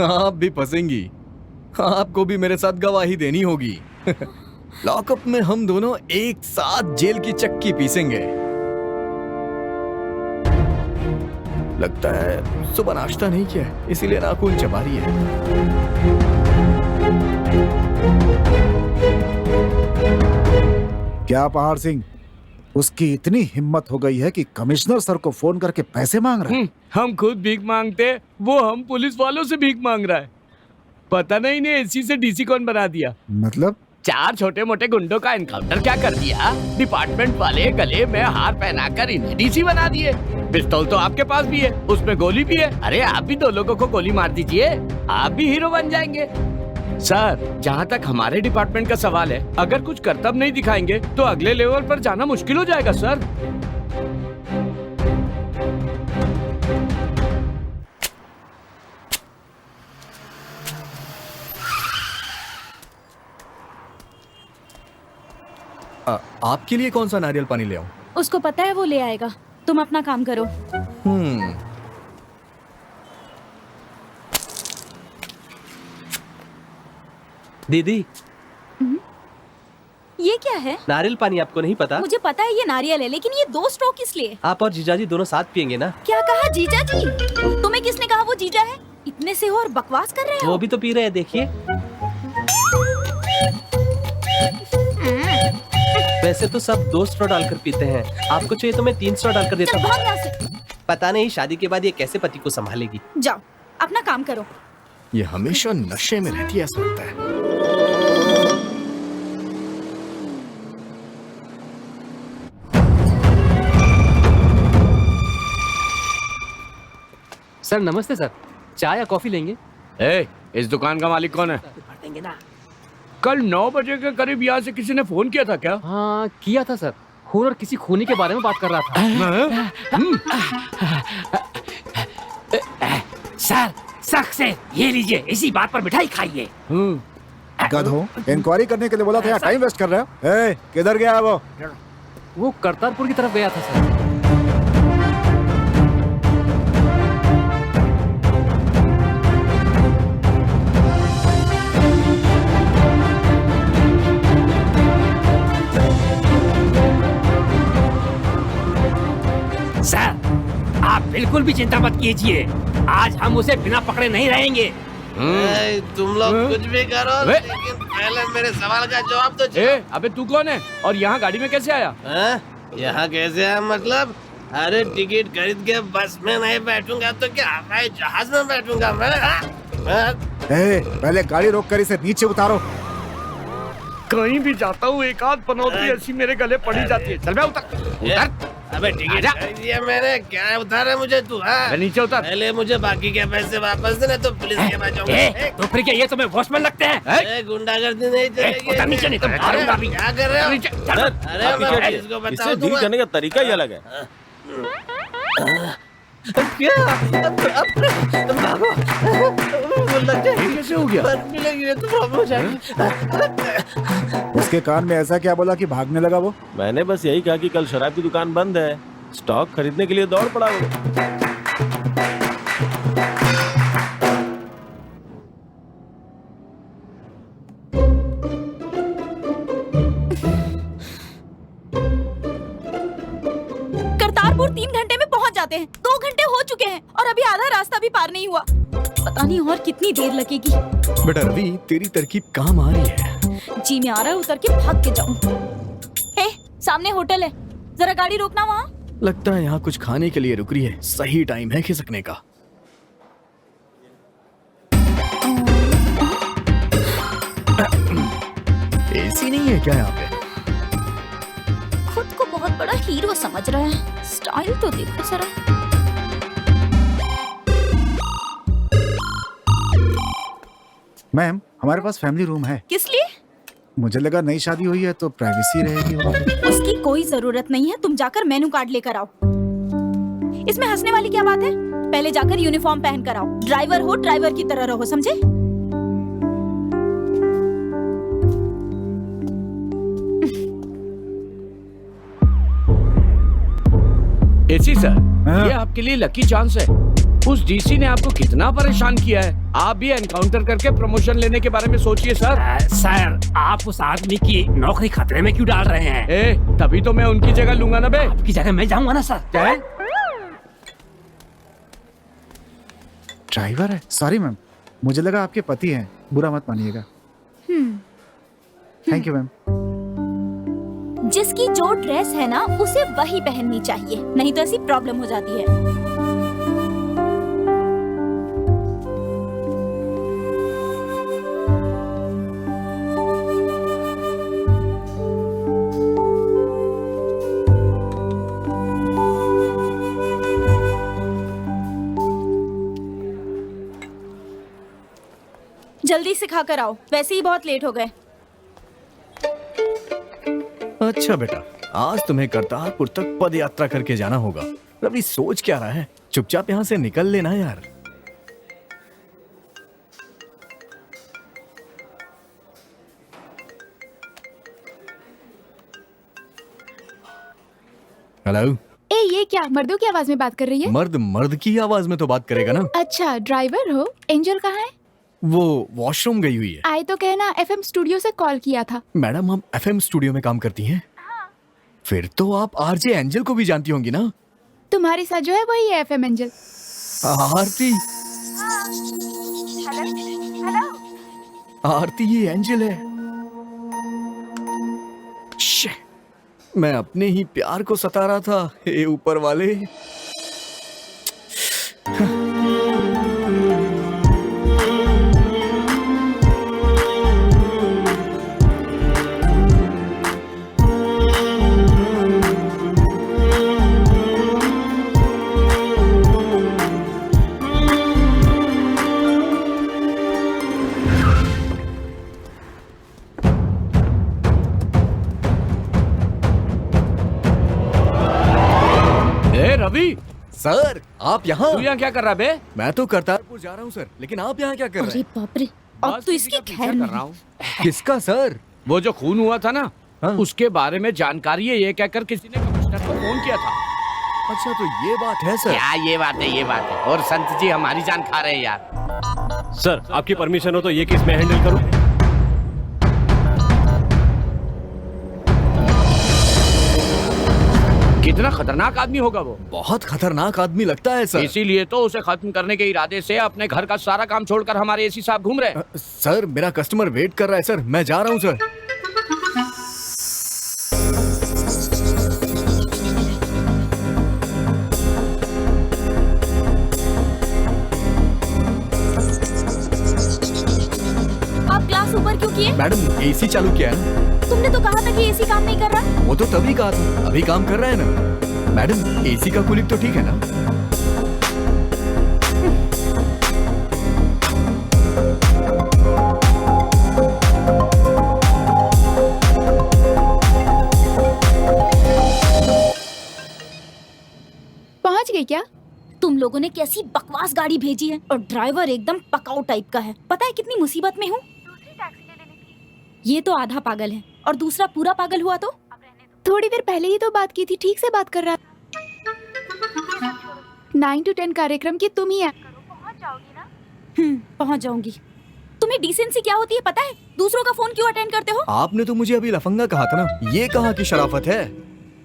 आप भी फंसेंगी। आपको भी मेरे साथ गवाही देनी होगी। लॉकअप में हम दोनों एक साथ जेल की चक्की पीसेंगे। लगता है सुबह नाश्ता नहीं किया है, इसीलिए नाखून चबा रही है। क्या पहाड़ सिंह, उसकी इतनी हिम्मत हो गई है कि कमिश्नर सर को फोन करके पैसे मांग रहा है? हम खुद भीख मांगते, वो हम पुलिस वालों से भीख मांग रहा है। पता नहीं इन्हें एसी से डीसी कौन बना दिया। मतलब 4 छोटे मोटे गुंडों का एनकाउंटर क्या कर दिया, डिपार्टमेंट वाले गले में हार पहनाकर इन्हें डीसी बना दिए। पिस्तौल तो आपके पास भी है, उसमें गोली भी है। अरे आप भी 2 लोगों को गोली मार दीजिए, आप भी हीरो बन जाएंगे। सर, जहाँ तक हमारे डिपार्टमेंट का सवाल है, अगर कुछ करतब नहीं दिखाएंगे तो अगले लेवल पर जाना मुश्किल हो जाएगा सर। आपके लिए कौन सा नारियल पानी ले आऊं? उसको पता है, वो ले आएगा। तुम अपना काम करो। दीदी, ये क्या है? नारियल पानी आपको नहीं पता? मुझे पता है ये नारियल है, लेकिन ये 2 स्ट्रॉ किस लिए? आप और जीजाजी दोनों साथ पियेंगे ना? क्या कहा जीजा जी? तुम्हें किसने कहा वो जीजा है? इतने से हो और बकवास कर रहे हो। वो भी तो पी रहे हैं, देखिए। वैसे तो सब 2 स्ट्रॉ डालकर पीते हैं, आपको चाहिए तो मैं 3 स्ट्रॉ डालकर देता चल हूँ। भाग यहाँ से। पता नहीं शादी के बाद ये कैसे पति को संभालेगी। जाओ अपना काम करो। ये हमेशा नशे में रहती है, ऐसा लगता है। सर नमस्ते सर, चाय या कॉफी लेंगे? इस दुकान का मालिक कौन है? देंगे ना। कल 9 बजे के करीब यहाँ से किसी ने फोन किया था क्या? हाँ किया था सर, खून और किसी खूनी के बारे में बात कर रहा था। सर सख्त से ये लीजिए, इसी बात पर मिठाई खाइए। गधों, इंक्वायरी करने के लिए बोला था, या टाइम वेस्ट कर रहे हो? ए, किधर गया है वो करतारपुर की तरफ गया था सर। सर आप बिल्कुल भी चिंता मत कीजिए, आज हम उसे बिना पकड़े नहीं रहेंगे। तुम लोग कुछ भी करो, लेकिन पहले मेरे सवाल का जवाब दो। अबे तू कौन है और यहाँ गाड़ी में कैसे आया? यहाँ कैसे आया मतलब? अरे टिकट खरीद के बस में नहीं बैठूंगा तो क्या हवाई जहाज में बैठूंगा मैं? पहले गाड़ी रोक कर इसे नीचे उतारो। कहीं भी जाता हूँ एक आध पनौती ऐसी मेरे गले पड़ी जाती है। चल बे उतर। अबे टिकट खरीदी है मैंने, क्या उतारा मुझे तू? नीचे उतर। पहले मुझे बाकी के पैसे वापस देना तो पुलिस के पास जाऊंगा। तो फिर क्या ये तुम्हें वॉचमैन लगते हैं? गुंडागर्दी नहीं चलेगी। उतर नीचे नहीं तो मारूंगा भी। क्या कर रहे हो? अरे मैं पुलिस को बता इसे डील करने का तरीका ही अलग है। क्या? भागो, लग जाएगी। कैसे हो गया? मिलेगी तो प्रॉब्लम हो जाएगी। उसके कान में ऐसा क्या बोला कि भागने लगा वो? मैंने बस यही कहा कि कल शराब की दुकान बंद है, स्टॉक खरीदने के लिए दौड़ पड़ा वो। करतारपुर 3 घंटे में पहुंच जाते हैं, 2 घंटे हो चुके हैं और अभी आधा रास्ता भी पार नहीं हुआ। पता नहीं और कितनी देर लगेगी। बेटा रवि, तेरी तरकीब काम आ रही है। जी में आ रहा है, उतर के भाग के जाऊं। हे, सामने होटल है, जरा गाड़ी रोकना वहाँ। लगता है यहाँ कुछ खाने के लिए रुक रही है। सही टाइम है खिसकने का। एसी नहीं है क्या यहाँ पे? खुद को बहुत बड़ा हीरो समझ रहा है। स्टाइल तो देखो जरा। मैम, हमारे पास फैमिली रूम है। किस लिए? मुझे लगा नई शादी हुई है तो प्राइवेसी रहेगी वहाँ पे। उसकी कोई जरूरत नहीं है, तुम जाकर मेनू कार्ड लेकर आओ। इसमें हंसने वाली क्या बात है? पहले जाकर यूनिफॉर्म पहन कर आओ। ड्राइवर हो, ड्राइवर की तरह रहो, समझे? एसी सर, ये आपके लिए लकी चांस है। उस डीसी ने आपको कितना परेशान किया है। आप भी एनकाउंटर करके प्रमोशन लेने के बारे में सोचिए सर। सर, आप उस आदमी की नौकरी खतरे में क्यों डाल रहे हैं? तभी तो मैं उनकी जगह लूंगा ना बे। आपकी जगह मैं जाऊंगा ना सर। क्या है? ड्राइवर है? सॉरी मैम, मुझे लगा आपके पति हैं। बुरा मत मानिएगा। Thank you ma'am. जिसकी जो ड्रेस है ना, उसे वही पहननी चाहिए, नहीं तो ऐसी प्रॉब्लम हो जाती है। जल्दी से खाकर आओ, वैसे ही बहुत लेट हो गए। अच्छा बेटा, आज तुम्हें करतारपुर तक पद यात्रा करके जाना होगा। रवि सोच क्या रहा है? चुपचाप यहाँ से निकल लेना यार। हेलो। ए, ये क्या मर्दों की आवाज में बात कर रही है? मर्द मर्द की आवाज में तो बात करेगा ना। अच्छा, ड्राइवर हो? एंजल कहाँ है? वो वॉशरूम गई हुई है। आए तो कहना एफएम स्टूडियो से कॉल किया था। मैडम, हम एफएम स्टूडियो में काम करती हैं। फिर तो आप आरजे एंजल को भी जानती होंगी ना? तुम्हारे साथ जो है वही है एफएम एंजल। आरती। आरती ये एंजल है। मैं अपने ही प्यार को सता रहा था। हे ऊपर वाले। रवि सर, आप यहाँ? तू यहाँ क्या कर रहा बे? मैं तो करतारपुर जा रहा हूँ सर, लेकिन आप यहाँ क्या कर रहे हैं? अरे बाप रे, अब तो इसकी खैर कर रहा हूँ। किसका सर? वो जो खून हुआ था ना, हाँ? उसके बारे में जानकारी है ये कहकर किसी ने कमिश्नर को फोन किया था। अच्छा, तो ये बात है सर? क्या ये बात है? ये बात है। और संत जी हमारी जान खा रहे हैं यार। सर, आपकी परमिशन हो तो ये केस मैं हैंडल करूं? कितना खतरनाक आदमी होगा वो। बहुत खतरनाक आदमी लगता है सर। इसीलिए तो उसे खत्म करने के इरादे से अपने घर का सारा काम छोड़कर हमारे एसी साहब घूम रहे हैं। सर, मेरा कस्टमर वेट कर रहा है सर, मैं जा रहा हूँ सर। आप ग्लास ऊपर क्यों किए? मैडम, एसी चालू किया है ना? तुमने तो कहा था कि एसी काम नहीं कर रहा। वो तो तभी कहा था, अभी काम कर रहा है ना। मैडम, एसी का कूलिंग तो ठीक है ना? पहुंच गई क्या? तुम लोगों ने कैसी बकवास गाड़ी भेजी है, और ड्राइवर एकदम पकाऊ टाइप का है। पता है कितनी मुसीबत में हूँ। ये तो आधा पागल है और दूसरा पूरा पागल हुआ तो? थोड़ी देर पहले ही तो बात की थी, ठीक से बात कर रहा था। 9 to 10 कार्यक्रम की तुम ही पहुंच जाओगी ना? पहुंच जाऊंगी। तुम्हें डिसेंसी क्या होती है पता है? दूसरों का फोन क्यों अटेंड करते हो? आपने तो मुझे अभी लफंगा कहा था ना, ये कहाँ की शराफत है?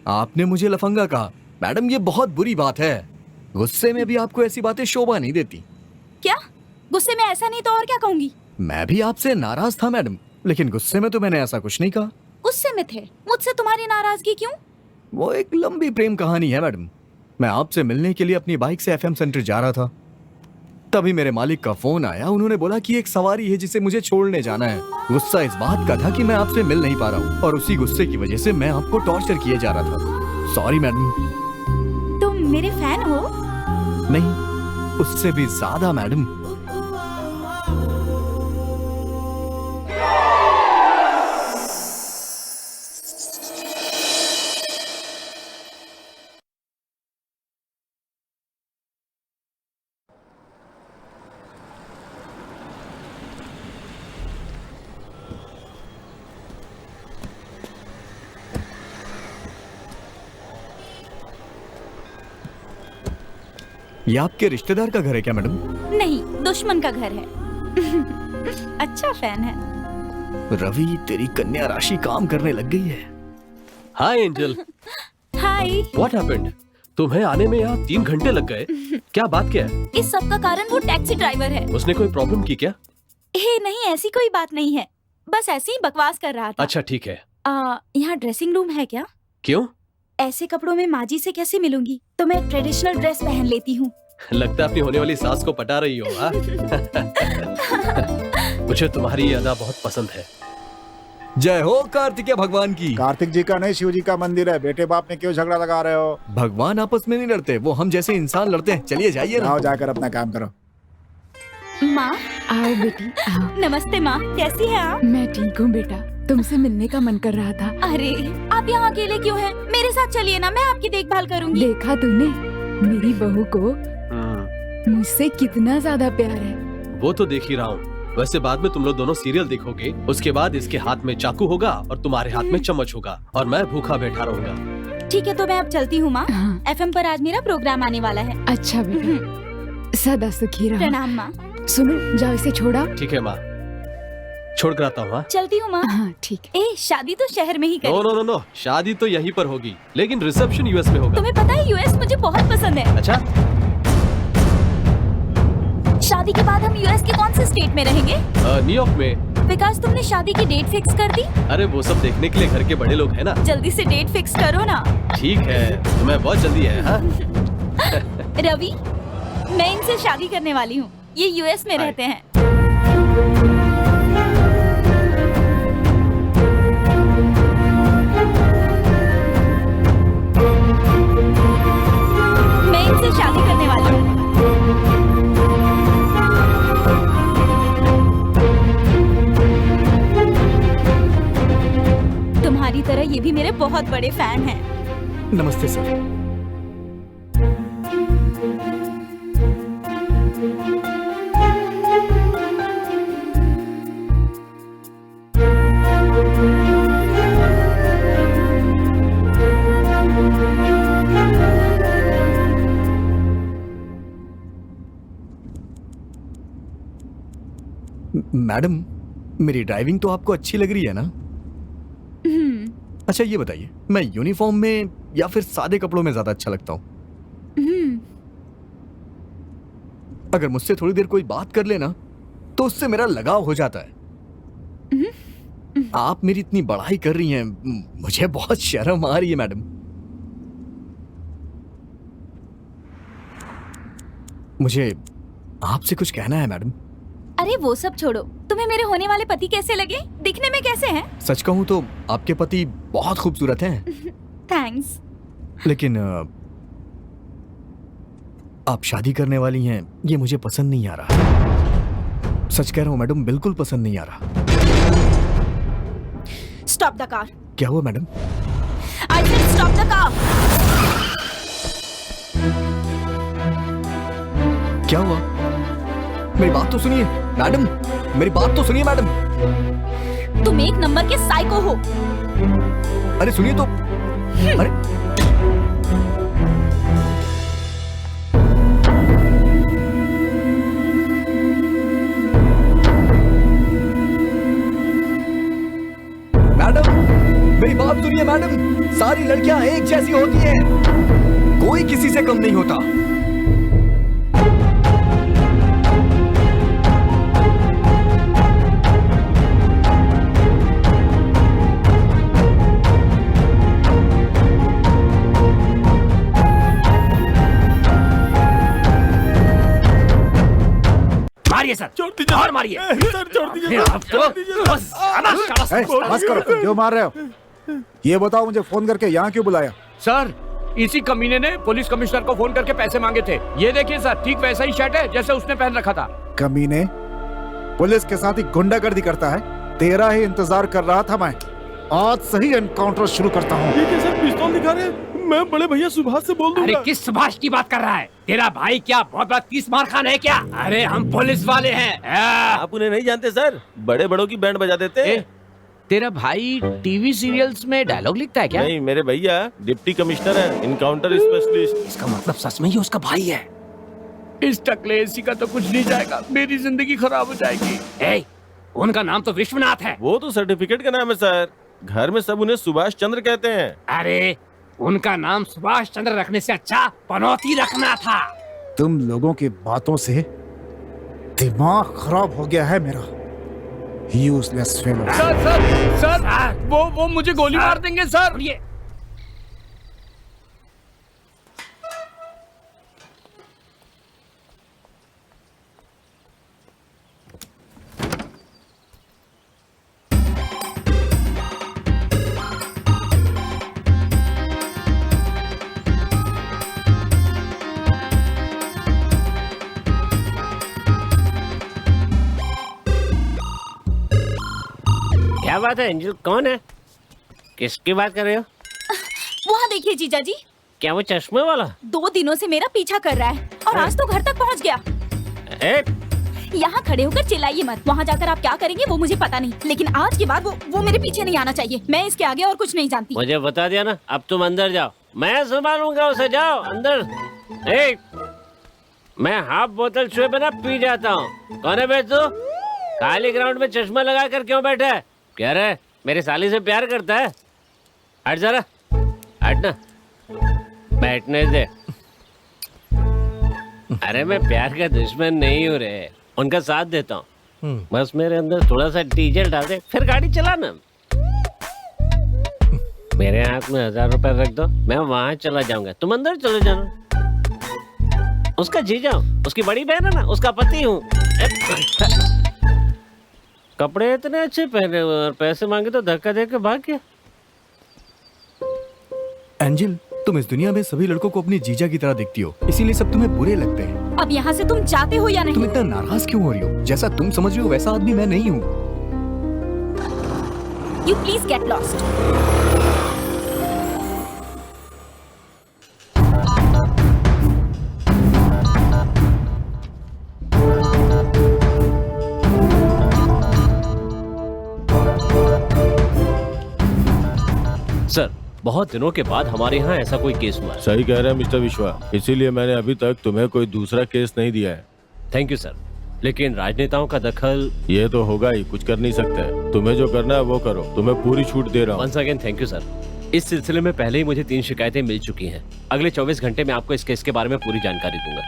आपने मुझे लफंगा कहा। मैडम, ये बहुत बुरी बात है। गुस्से में भी आपको ऐसी बातें शोभा नहीं देती। क्या? गुस्से में ऐसा नहीं तो और क्या कहूंगी? मैं भी आपसे नाराज था मैडम, लेकिन गुस्से में तो मैंने ऐसा कुछ नहीं कहा। गुस्से में थे? मुझसे तुम्हारी नाराजगी क्यों? वो एक लंबी प्रेम कहानी है मैडम। मैं आपसे मिलने के लिए अपनी बाइक से एफएम सेंटर जा रहा था, तभी मेरे मालिक का फोन आया। उन्होंने बोला कि एक सवारी है जिसे मुझे छोड़ने जाना है। गुस्सा इस बात का था कि मैं आपसे मिल नहीं पा रहा हूँ, और उसी गुस्से की वजह से मैं आपको टॉर्चर किए जा रहा था। Sorry madam. तुम मेरे फैन हो? नहीं, उससे भी ज्यादा मैडम। ये आपके रिश्तेदार का घर है क्या मैडम? नहीं, दुश्मन का घर है। अच्छा फैन है। रवि, तेरी कन्या राशि काम करने लग गई है। हाय एंजल। हाय। What happened? तुम्हें आने में यहाँ 3 घंटे लग गए। क्या बात क्या है? इस सब का कारण वो टैक्सी ड्राइवर है। उसने कोई प्रॉब्लम की क्या? नहीं, ऐसी कोई बात नहीं है, बस ऐसे ही बकवास कर रहा था। अच्छा ठीक है। यहाँ ड्रेसिंग रूम है क्या? क्यों? ऐसे कपड़ों में माँ जी से कैसे मिलूंगी, तो मैं ट्रेडिशनल ड्रेस पहन लेती हूँ। लगता है अपनी होने वाली सास को पटा रही हो। हाँ? मुझे तुम्हारी ये अदा बहुत पसंद है। जय हो कार्तिकेय भगवान की। कार्तिक जी का नहीं, शिव जी का मंदिर है। बेटे बाप में क्यों झगड़ा लगा रहे हो? भगवान आपस में नहीं लड़ते, वो हम जैसे इंसान लड़ते हैं। चलिए जाइए ना। आओ, जाकर अपना काम करो। माँ। आओ बेटी आओ। नमस्ते माँ, कैसी है आप? मैं ठीक हूँ बेटा, तुमसे मिलने का मन कर रहा था। अरे आप यहाँ अकेले क्यों हैं? मेरे साथ चलिए ना, मैं आपकी देखभाल करूँगी। देखा तूने मेरी बहू को मुझसे कितना ज्यादा प्यार है। वो तो देख ही रहा हूँ। वैसे बाद में तुम लोग दोनों सीरियल देखोगे, उसके बाद इसके हाथ में चाकू होगा और तुम्हारे हाथ में चम्मच होगा, और मैं भूखा बैठा रहूंगा। ठीक है, तो मैं अब चलती हूँ माँ। एफएम पर आज मेरा प्रोग्राम आने वाला है। अच्छा बेटा, सदा सुखी रहो। प्रणाम माँ। सुनो, जाओ इसे छोड़ा। ठीक है माँ, छोड़ कर आता हूँ। चलती हूँ माँ। हाँ ठीक। शादी तो शहर में ही करें। नो नो नो, शादी तो यहीं पर होगी, लेकिन रिसेप्शन यूएस में होगा। तुम्हें पता है यूएस मुझे बहुत पसंद है। अच्छा, शादी के बाद हम यूएस के कौन से स्टेट में रहेंगे? न्यूयॉर्क में। विकास, तुमने शादी की डेट फिक्स कर दी? अरे वो सब देखने के लिए घर के बड़े लोग हैं ना। जल्दी से डेट फिक्स करो ना। ठीक है, तुम्हें बहुत जल्दी है। हाँ? रवि, मैं इनसे शादी करने वाली हूँ। ये यूएस में रहते हैं। मैं इनसे शादी करने वाली हूँ। तुम्हारी तरह ये भी मेरे बहुत बड़े फैन हैं। नमस्ते सर। मैडम, मेरी ड्राइविंग तो आपको अच्छी लग रही है ना? अच्छा ये बताइए, मैं यूनिफॉर्म में या फिर सादे कपड़ों में ज्यादा अच्छा लगता हूँ? अगर मुझसे थोड़ी देर कोई बात कर लेना तो उससे मेरा लगाव हो जाता है। आप मेरी इतनी बड़ाई कर रही हैं, मुझे बहुत शर्म आ रही है मैडम। मुझे आपसे कुछ कहना है मैडम। अरे वो सब छोड़ो, तुम्हें मेरे होने वाले पति कैसे लगे? दिखने में कैसे हैं? सच कहूं तो आपके पति बहुत खूबसूरत हैं। थैंक्स। लेकिन आप शादी करने वाली हैं, ये मुझे पसंद नहीं आ रहा। सच कह रहा हूं मैडम, बिल्कुल पसंद नहीं आ रहा। Stop the car. क्या हुआ madam? I said stop the car. क्या हुआ? मेरी बात तो सुनिए मैडम, मेरी बात तो सुनिए मैडम। तुम एक नंबर के साइको हो। अरे सुनिए तो। अरे मैडम, मेरी बात सुनिए मैडम। सारी लड़कियां एक जैसी होती हैं, कोई किसी से कम नहीं होता। दीजिए और मारिए। सर छोड़ दीजिए अब तो बस, शाबाश, ए, बस करो, क्यों मार रहे हो? ये बताओ, मुझे फोन करके यहाँ क्यों बुलाया? सर, इसी कमीने ने पुलिस कमिश्नर को फोन करके पैसे मांगे थे। ये देखिए सर, ठीक वैसा ही शर्ट है जैसे उसने पहन रखा था। कमीने पुलिस के साथ ही गुंडागर्दी करता है। तेरा ही इंतजार कर रहा था मैं। आज से ही एनकाउंटर शुरू करता हूँ। ये कैसे पिस्तौल दिखा रहे हैं? मैं बड़े भैया सुभाष से बोल अरे दूंगा। किस सुभाष की बात कर रहा है? तेरा भाई क्या बहुत बड़ा 30 मार खान है क्या? अरे हम पुलिस वाले हैं। आप उन्हें नहीं जानते सर, बड़े बड़ों की बैंड बजा देते हैं। तेरा भाई टीवी सीरियल्स में डायलॉग लिखता है क्या? नहीं, मेरे भैया डिप्टी कमिश्नर है, इनकाउंटर स्पेशलिस्ट। इसका मतलब सच में ये उसका भाई है। इस टकले एसी का तो कुछ नहीं जाएगा, मेरी जिंदगी खराब हो जाएगी। ए, उनका नाम तो विश्वनाथ है। वो तो सर्टिफिकेट का नाम है सर, घर में सब उन्हें सुभाष चंद्र कहते हैं। अरे उनका नाम सुभाष चंद्र रखने से अच्छा पनौती रखना था। तुम लोगों की बातों से दिमाग खराब हो गया है मेरा। Useless fellow. सर, वो मुझे गोली मार देंगे सर। ये क्या बात है एंजल, कौन है? किसकी बात कर रहे हो? वहाँ देखिए जीजा जी, क्या वो चश्मे वाला? 2 दिनों से मेरा पीछा कर रहा है और आज तो घर तक पहुँच गया। यहाँ खड़े होकर चिल्लाइए मत। वहाँ जाकर आप क्या करेंगे वो मुझे पता नहीं, लेकिन आज के बाद वो मेरे पीछे नहीं आना चाहिए। मैं इसके आगे और कुछ नहीं जानती। मुझे बता दिया ना, अब तुम अंदर जाओ, मैं संभालूंगा उसे। जाओ अंदर। मैं हाफ बोतल छुए बिना पी जाता हूँ। कौन है बे तू? खाली ग्राउंड में चश्मा लगा कर क्यों बैठा है? क्या रे, मेरी साली से प्यार करता है? हट जरा, हट ना, बैठने दे। अरे मैं प्यार का दुश्मन नहीं हूँ रे, उनका साथ देता हूँ। बस मेरे अंदर थोड़ा सा डीजल डाल दे, फिर गाड़ी चलाना। मेरे हाथ में 1000 रुपए रख दो, मैं वहां चला जाऊंगा, तुम अंदर चले जाना। उसका जीजा हूँ, उसकी बड़ी बहन है ना, उसका पति हूँ। कपड़े इतने अच्छे पहने हुए और पैसे मांगे तो धक्का दे के भाग गया। एंजल, तुम इस दुनिया में सभी लड़कों को अपनी जीजा की तरह दिखती हो, इसीलिए सब तुम्हें बुरे लगते हैं। अब यहाँ से तुम जाते हो या नहीं? तुम इतना नाराज क्यों हो रही हो? जैसा तुम समझ रही हो वैसा आदमी मैं नहीं हूँ। You please get lost. Sir, बहुत दिनों के बाद हमारे यहाँ ऐसा कोई केस हुआ है। सही कह रहे हैं मिस्टर विश्वा, इसीलिए मैंने अभी तक तुम्हें कोई दूसरा केस नहीं दिया है। थैंक यू सर, लेकिन राजनेताओं का दखल। ये तो होगा ही, कुछ कर नहीं सकते। तुम्हें जो करना है वो करो, तुम्हें पूरी छूट दे रहा हूँ। Once again thank you sir. इस सिलसिले में पहले ही मुझे 3 शिकायतें मिल चुकी हैं। अगले 24 घंटे में आपको इस केस के बारे में पूरी जानकारी दूंगा।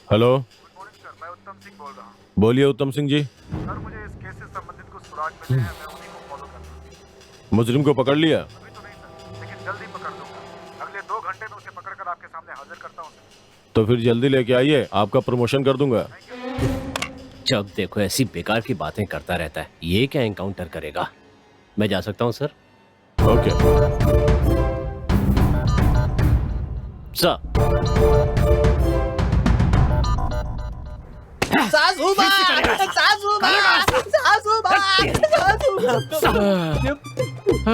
हेलो, मैं उत्तम सिंह बोल रहा हूँ। बोलिए उत्तम सिंह जी। सर, मुझे इस केस से संबंधित कुछ सुराग मिले हैं, मैं उन्हीं को फॉलो कर रहा हूँ। मुजरिम को पकड़ लिया? अभी तो नहीं सर, लेकिन जल्दी पकड़ दूंगा। अगले 2 घंटे में उसे पकड़कर आपके सामने हाजिर करता हूँ। तो फिर जल्दी लेके आइए, आपका प्रमोशन कर दूंगा। जब देखो ऐसी बेकार की बातें करता रहता है, ये क्या एनकाउंटर करेगा? मैं जा सकता हूँ सर? Okay sir. सासू माँ, सासू माँ, सासू माँ, सासू माँ।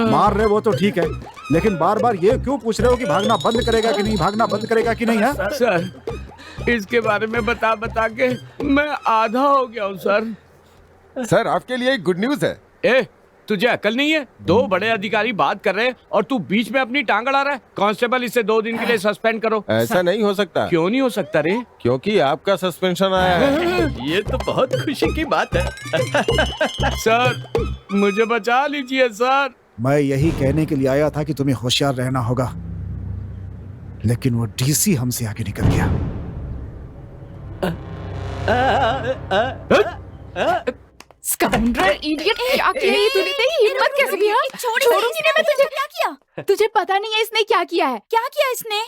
मार रहे वो तो ठीक है, लेकिन बार बार ये क्यों पूछ रहे हो कि भागना बंद करेगा कि नहीं, भागना बंद करेगा कि नहीं? है सर, इसके बारे में बता बता के मैं आधा हो गया हूँ सर। सर, आपके लिए एक गुड न्यूज है। ए, तुझे अकल नहीं है? 2 बड़े अधिकारी बात कर रहे हैं और तू बीच में अपनी टांग अड़ा रहा है। कांस्टेबल, इसे 2 दिन के लिए सस्पेंड करो। ऐसा नहीं हो सकता। क्यों नहीं हो सकता रे? क्योंकि आपका सस्पेंशन आया है। ये तो बहुत खुशी की बात है। सर, मुझे बचा लीजिए सर। मैं यही कहने के लिए आया था कि तुम्हें होशियार रहना होगा, लेकिन वो डीसी हमसे आगे निकल गया। स्काउंड्रल, इडियट, क्या किया ये तूने? तेरी हिम्मत कैसे भी? हाँ, छोड़ूंगी ना मैं तुझे। क्या किया? तुझे पता नहीं है इसने क्या किया है? क्या किया इसने?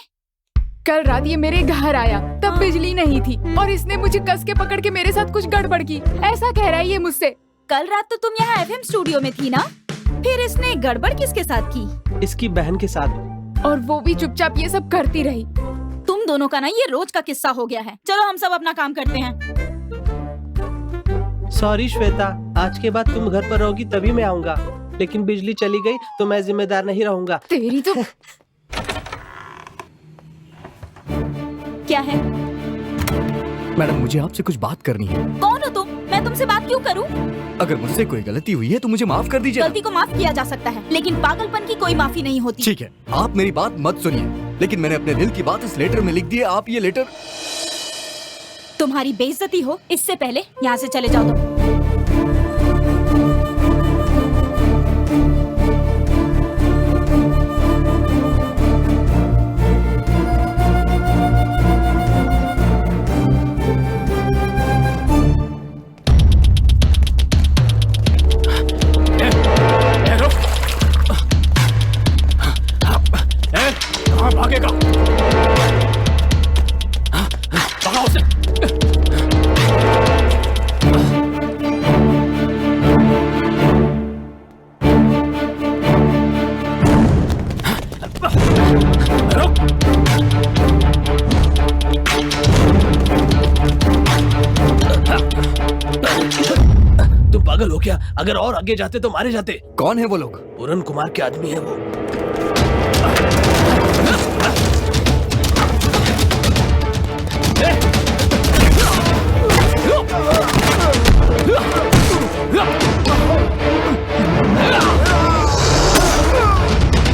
कल रात ये मेरे घर आया, तब बिजली नहीं थी और इसने मुझे कस के पकड़ के मेरे साथ कुछ गड़बड़ की, ऐसा कह रहा है ये मुझसे। कल रात तो तुम यहाँ FM स्टूडियो में थी ना, फिर इसने गड़बड़ किसके साथ की? इसकी बहन के साथ। और वो भी चुपचाप ये सब करती रही। तुम दोनों का ना ये रोज का किस्सा हो गया है। चलो हम सब अपना काम करते हैं। सॉरी श्वेता, आज के बाद तुम घर पर रहोगी तभी मैं आऊंगा, लेकिन बिजली चली गई तो मैं जिम्मेदार नहीं रहूंगा। तेरी तो क्या है? मैडम मुझे आपसे कुछ बात करनी है। कौन हो तुम? मैं तुमसे बात क्यों करूं? अगर मुझसे कोई गलती हुई है तो मुझे माफ कर दीजिए। गलती को माफ किया जा सकता है, लेकिन पागलपन की कोई माफी नहीं होती। ठीक है, आप मेरी बात मत सुनिए, लेकिन मैंने अपने दिल की बात इस लेटर में लिख दी है। आप ये लेटर। तुम्हारी बेइज्जती हो इससे पहले यहाँ से चले जाओ तुम। भागेगा, भगाओ उसे। तुम पागल हो क्या? अगर और आगे जाते तो मारे जाते। कौन है वो लोग? पूरन कुमार के आदमी है वो।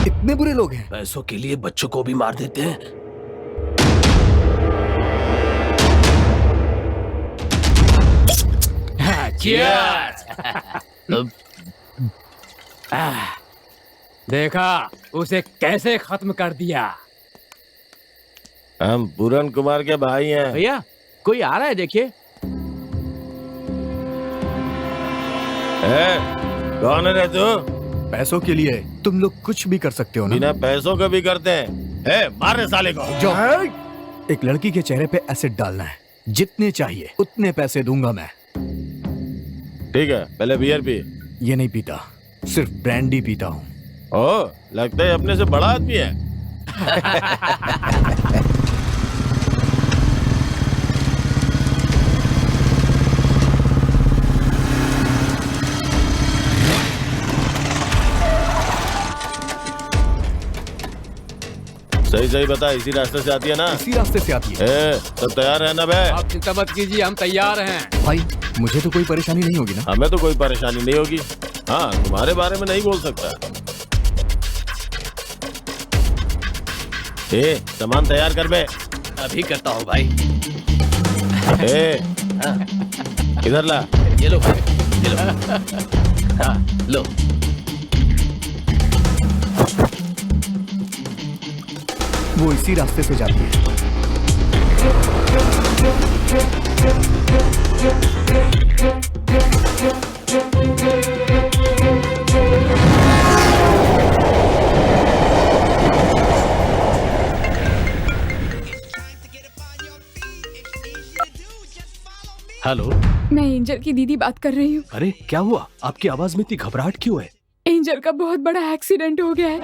इतने बुरे लोग हैं? पैसों के लिए बच्चों को भी मार देते हैं। देखा उसे कैसे खत्म कर दिया। हम पूरन कुमार के भाई हैं। भैया कोई आ रहा है, देखिए। कौन है रे तू? पैसों के लिए तुम लोग कुछ भी कर सकते हो ना? बिना पैसों का भी करते हैं। मारे साले को। जो एक लड़की के चेहरे पे एसिड डालना है, जितने चाहिए उतने पैसे दूंगा मैं। ठीक है, पहले बियर पी। ये नहीं पीता, सिर्फ ब्रांडी पीता हूँ। ओ, लगता है अपने से बड़ा आदमी है। सही सही बता, इसी रास्ते से आती है ना? इसी रास्ते से आती है। सब तैयार है ना बे? आप चिंता मत कीजिए, हम तैयार हैं। भाई मुझे तो कोई परेशानी नहीं होगी ना? हमें तो कोई परेशानी नहीं होगी। हाँ, तुम्हारे बारे में नहीं बोल सकता। सामान तैयार कर बे। अभी करता हूँ भाई। इधर ला। ये लो भाई, ये लो। हाँ, लो। वो इसी रास्ते से जाती है। हेलो, मैं एंजल की दीदी बात कर रही हूँ। अरे क्या हुआ? आपकी आवाज में इतनी घबराहट क्यों है? एंजल का बहुत बड़ा एक्सीडेंट हो गया है।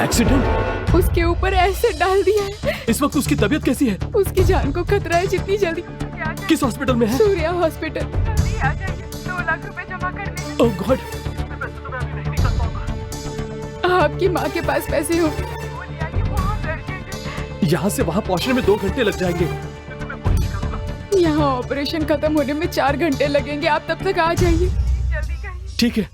एक्सीडेंट? उसके ऊपर एसिड डाल दिया है। इस वक्त उसकी तबीयत कैसी है? उसकी जान को खतरा है, जितनी जल्दी। किस हॉस्पिटल में है? सूर्या हॉस्पिटल। जल्दी आ जाइए, 2 लाख रुपए जमा कर दें। ओह गॉड। आपकी माँ के पास पैसे हो? यहाँ से वहाँ पहुँचने में 2 घंटे लग जाएंगे। यहाँ ऑपरेशन खत्म होने में 4 घंटे लगेंगे, आप तब तक आ जाइए। ठीक है।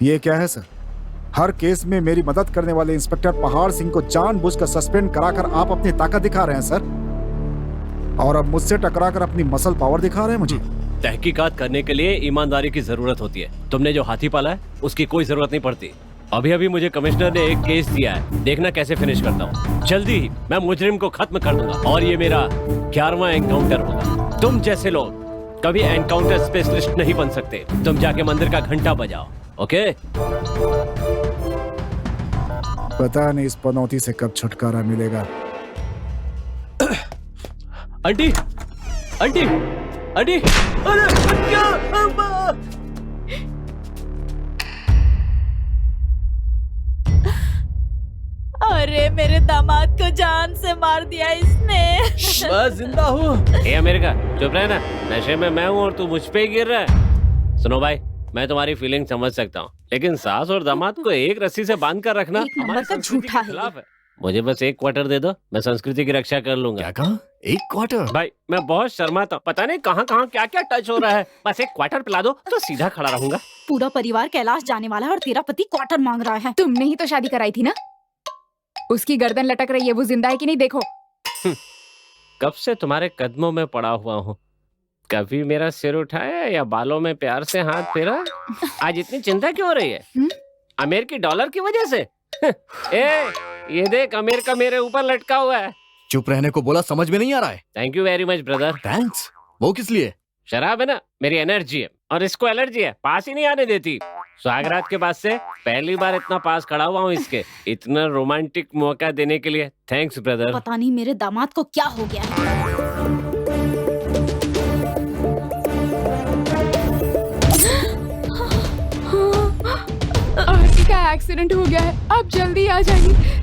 ये क्या है सर? हर केस में मेरी मदद करने वाले इंस्पेक्टर पहाड़ सिंह को जानबूझकर सस्पेंड कराकर आप अपनी ताकत दिखा रहे हैं सर, और अब मुझसे टकराकर अपनी मसल पावर दिखा रहे हैं मुझे। तहकीकात करने के लिए ईमानदारी की जरूरत होती है। तुमने जो हाथी पाला है उसकी कोई जरूरत नहीं पड़ती। अभी अभी मुझे कमिश्नर ने एक केस दिया है, देखना कैसे फिनिश करता हूँ। जल्दी ही मैं मुजरिम को खत्म कर दूंगा और ये मेरा 11वां एनकाउंटर होगा। तुम जैसे लोग कभी एनकाउंटर स्पेशलिस्ट नहीं बन सकते। तुम जाके मंदिर का घंटा बजाओ। ओके? पता नहीं इस पनौती से कब छुटकारा मिलेगा। आंटी, आंटी, आंटी, अरे क्या? अरे मेरे दामाद को जान से मार दिया इसने। मैं जिंदा हूँ। ए अमेरिका, चुप रहे ना। नशे में मैं हूँ और तू मुझ पे गिर रहा है। सुनो भाई, मैं तुम्हारी फीलिंग समझ सकता हूँ, लेकिन सास और दामाद को एक रस्सी से बांध कर रखना एक नंबर का झूठा है। मुझे बस एक क्वार्टर दे दो, मैं संस्कृति की रक्षा कर लूंगा। क्या कहा? एक क्वार्टर? भाई मैं बहुत शर्माता हूँ, पता नहीं कहाँ कहाँ क्या क्या टच हो रहा है। बस एक क्वार्टर पिला दो तो सीधा खड़ा रहूंगा। पूरा परिवार कैलाश जाने वाला है और तेरा पति क्वार्टर मांग रहा है। तुमने ही तो शादी कराई थी ना? उसकी गर्दन लटक रही है, वो जिंदा है कि नहीं देखो। कब से तुम्हारे कदमों में पड़ा हुआ हूँ, कभी मेरा सिर उठाया या बालों में प्यार से हाथ फेरा? आज इतनी चिंता क्यों हो रही है? अमेरिकी डॉलर की वजह से? ए, ये देख, अमेरिका मेरे ऊपर लटका हुआ है। चुप रहने को बोला, समझ में नहीं आ रहा है। Thank you very much brother. Thanks? वो किस लिए? शराब है ना, मेरी एनर्जी है और इसको एलर्जी है, पास ही नहीं आने देती। स्वागरात के बाद से पहली बार इतना पास खड़ा हुआ हूँ इसके। इतना रोमांटिक मौका देने के लिए थैंक्स ब्रदर। पता नहीं मेरे दामाद को क्या हो गया है। आरती का एक्सीडेंट हो गया है, आप जल्दी आ जाइए।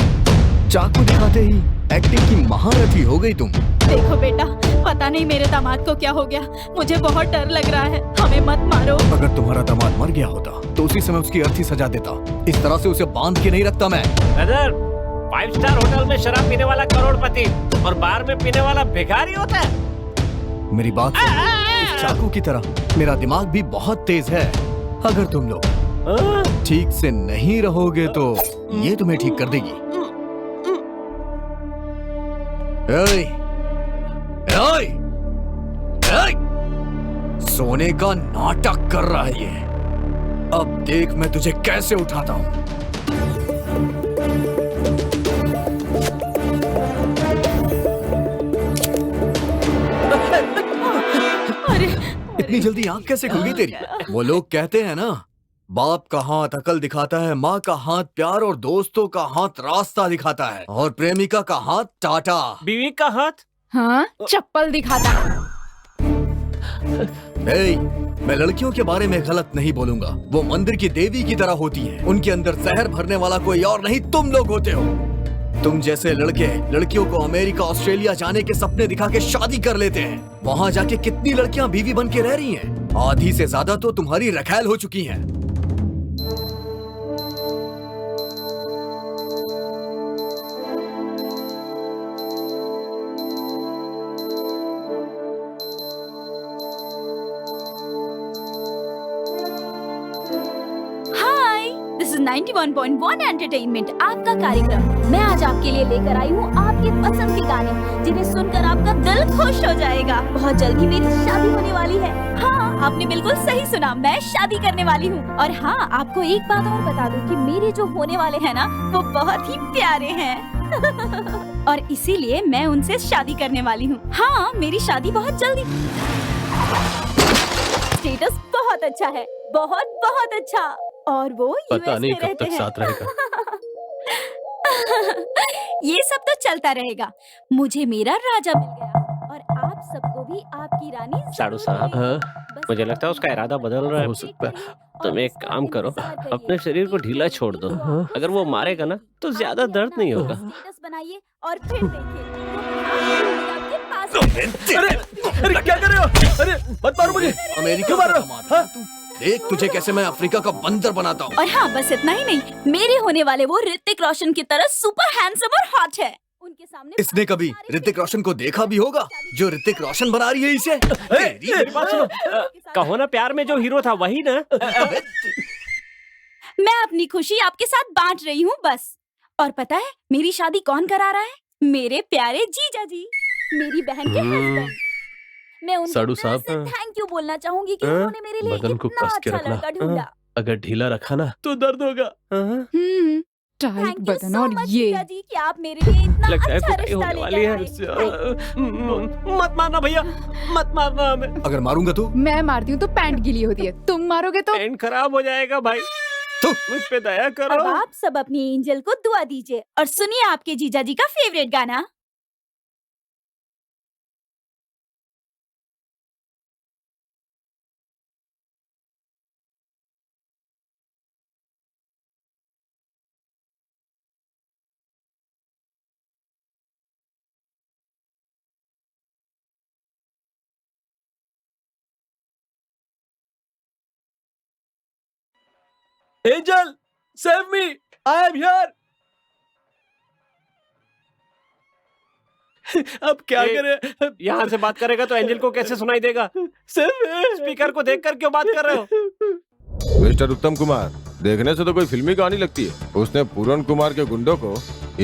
चाकू दिखाते ही एक्टिंग की महारथी हो गई तुम। देखो बेटा, पता नहीं मेरे दामाद को क्या हो गया, मुझे बहुत डर लग रहा है, हमें मत मारो। अगर तुम्हारा दामाद मर गया होता तो उसी समय उसकी अर्थी सजा देता। इस तरह से उसे बांध के नहीं रखता मैं। ब्रदर, 5 स्टार होटल में शराब पीने वाला करोड़पति और बार में पीने वाला भिखारी होता है। मेरी बात सुनो, इस चाकू की तरह मेरा दिमाग भी बहुत तेज है। अगर तुम लोग ठीक से नहीं रहोगे तो ये तुम्हें ठीक कर देगी। ओए, ओए, ओए! सोने का नाटक कर रहा है ये। अब देख मैं तुझे कैसे उठाता हूँ। इतनी जल्दी आंख कैसे खुल गई तेरी? वो लोग कहते हैं ना, बाप का हाथ अकल दिखाता है, माँ का हाथ प्यार और दोस्तों का हाथ रास्ता दिखाता है, और प्रेमिका का हाथ टाटा। बीवी का हाथ? हाँ, चप्पल दिखाता है। मैं लड़कियों के बारे में गलत नहीं बोलूंगा। वो मंदिर की देवी की तरह होती हैं। उनके अंदर जहर भरने वाला कोई और नहीं तुम लोग होते हो। तुम जैसे लड़के लड़कियों को अमेरिका ऑस्ट्रेलिया जाने के सपने दिखा के शादी कर लेते हैं। वहाँ जाके कितनी लड़कियां बीवी बन के रह रही हैं? आधी से ज्यादा तो तुम्हारी रखैल हो चुकी हैं। हाय, दिस इज 91.1 एंटरटेनमेंट, आपका कार्यक्रम। मैं आज आपके लिए लेकर आई हूँ आपकी पसंद के गाने, जिन्हें सुनकर आपका दिल खुश हो जाएगा। बहुत जल्द ही मेरी शादी होने वाली है। हाँ, आपने बिल्कुल सही सुना, मैं शादी करने वाली हूँ। और हाँ, आपको एक बात और बता दूं कि मेरे जो होने वाले हैं ना, वो बहुत ही प्यारे हैं। और इसीलिए मैं उनसे शादी करने वाली हूँ। हाँ, मेरी शादी बहुत जल्दी। स्टेटस बहुत अच्छा है, बहुत बहुत अच्छा। और वो पता नहीं यूएस में कब तक रहते साथ रहेगा। ये सब तो चलता रहेगा। मुझे मेरा राजा मिल गया और आप सबको भी आपकी रानी। साड़ू साहब, मुझे लगता है उसका इरादा बदल रहा है। हो सकता है। तुम एक काम करो, अपने शरीर को ढीला छोड़ दो। अगर वो मारेगा ना तो ज्यादा दर्द नहीं होगा। स्टेटस बनाइए और फिर देखिए। अरे क्या कर रहे हो? अरे मत मारो मुझे। अमेरिका क्यों मार रहे हो? देख तुझे कैसे मैं अफ्रीका का बंदर बनाता हूँ। और हाँ, बस इतना ही नहीं, मेरे होने वाले वो ऋतिक रोशन की तरह सुपर हैंडसम और हॉट है। उनके सामने इसने कभी ऋतिक रोशन को देखा भी होगा जो ऋतिक रोशन बना रही है इसे? मेरी बात सुनो, कहो ना प्यार में जो हीरो था वही ना। मैं अपनी खुशी आपके साथ बांट रही हूँ बस। और पता है मेरी शादी कौन करा रहा है? मेरे प्यारे जीजा जी, मेरी बहन के हस्बैंड। मैं उनको साडू दिल साहब, से थैंक यू बोलना चाहूंगी कि उन्होंने मेरे लिए बदन को इतना कस के अच्छा रखना। लड़का ढूंढा। अगर ढीला रखा ना तो दर्द होगा। टाइट थैंक यू बदन सो और मच ये जीजा जी कि आप मेरे लिए इतना लगता है अच्छा कुटाई रिश्ता होने वाली लेकर है। आए। मत मारना भैया, मत मारना हमें। अगर मारूंगा तो मैं मारती हूँ तो पैंट गीली होती है, तुम मारोगे तो पैंट खराब हो जाएगा भाई। तो मुझ पे दया करो। अब आप सब अपनी एंजल को दुआ दीजिए और सुनिए आपके जीजा जी का फेवरेट गाना। Angel, save me, I am here. अब क्या करें? यहाँ से बात करेगा तो एंजल को कैसे सुनाई देगा? स्पीकर को देखकर क्यों बात कर रहे हो? मिस्टर उत्तम कुमार, देखने से तो कोई फिल्मी कहानी लगती है। उसने पूरन कुमार के गुंडों को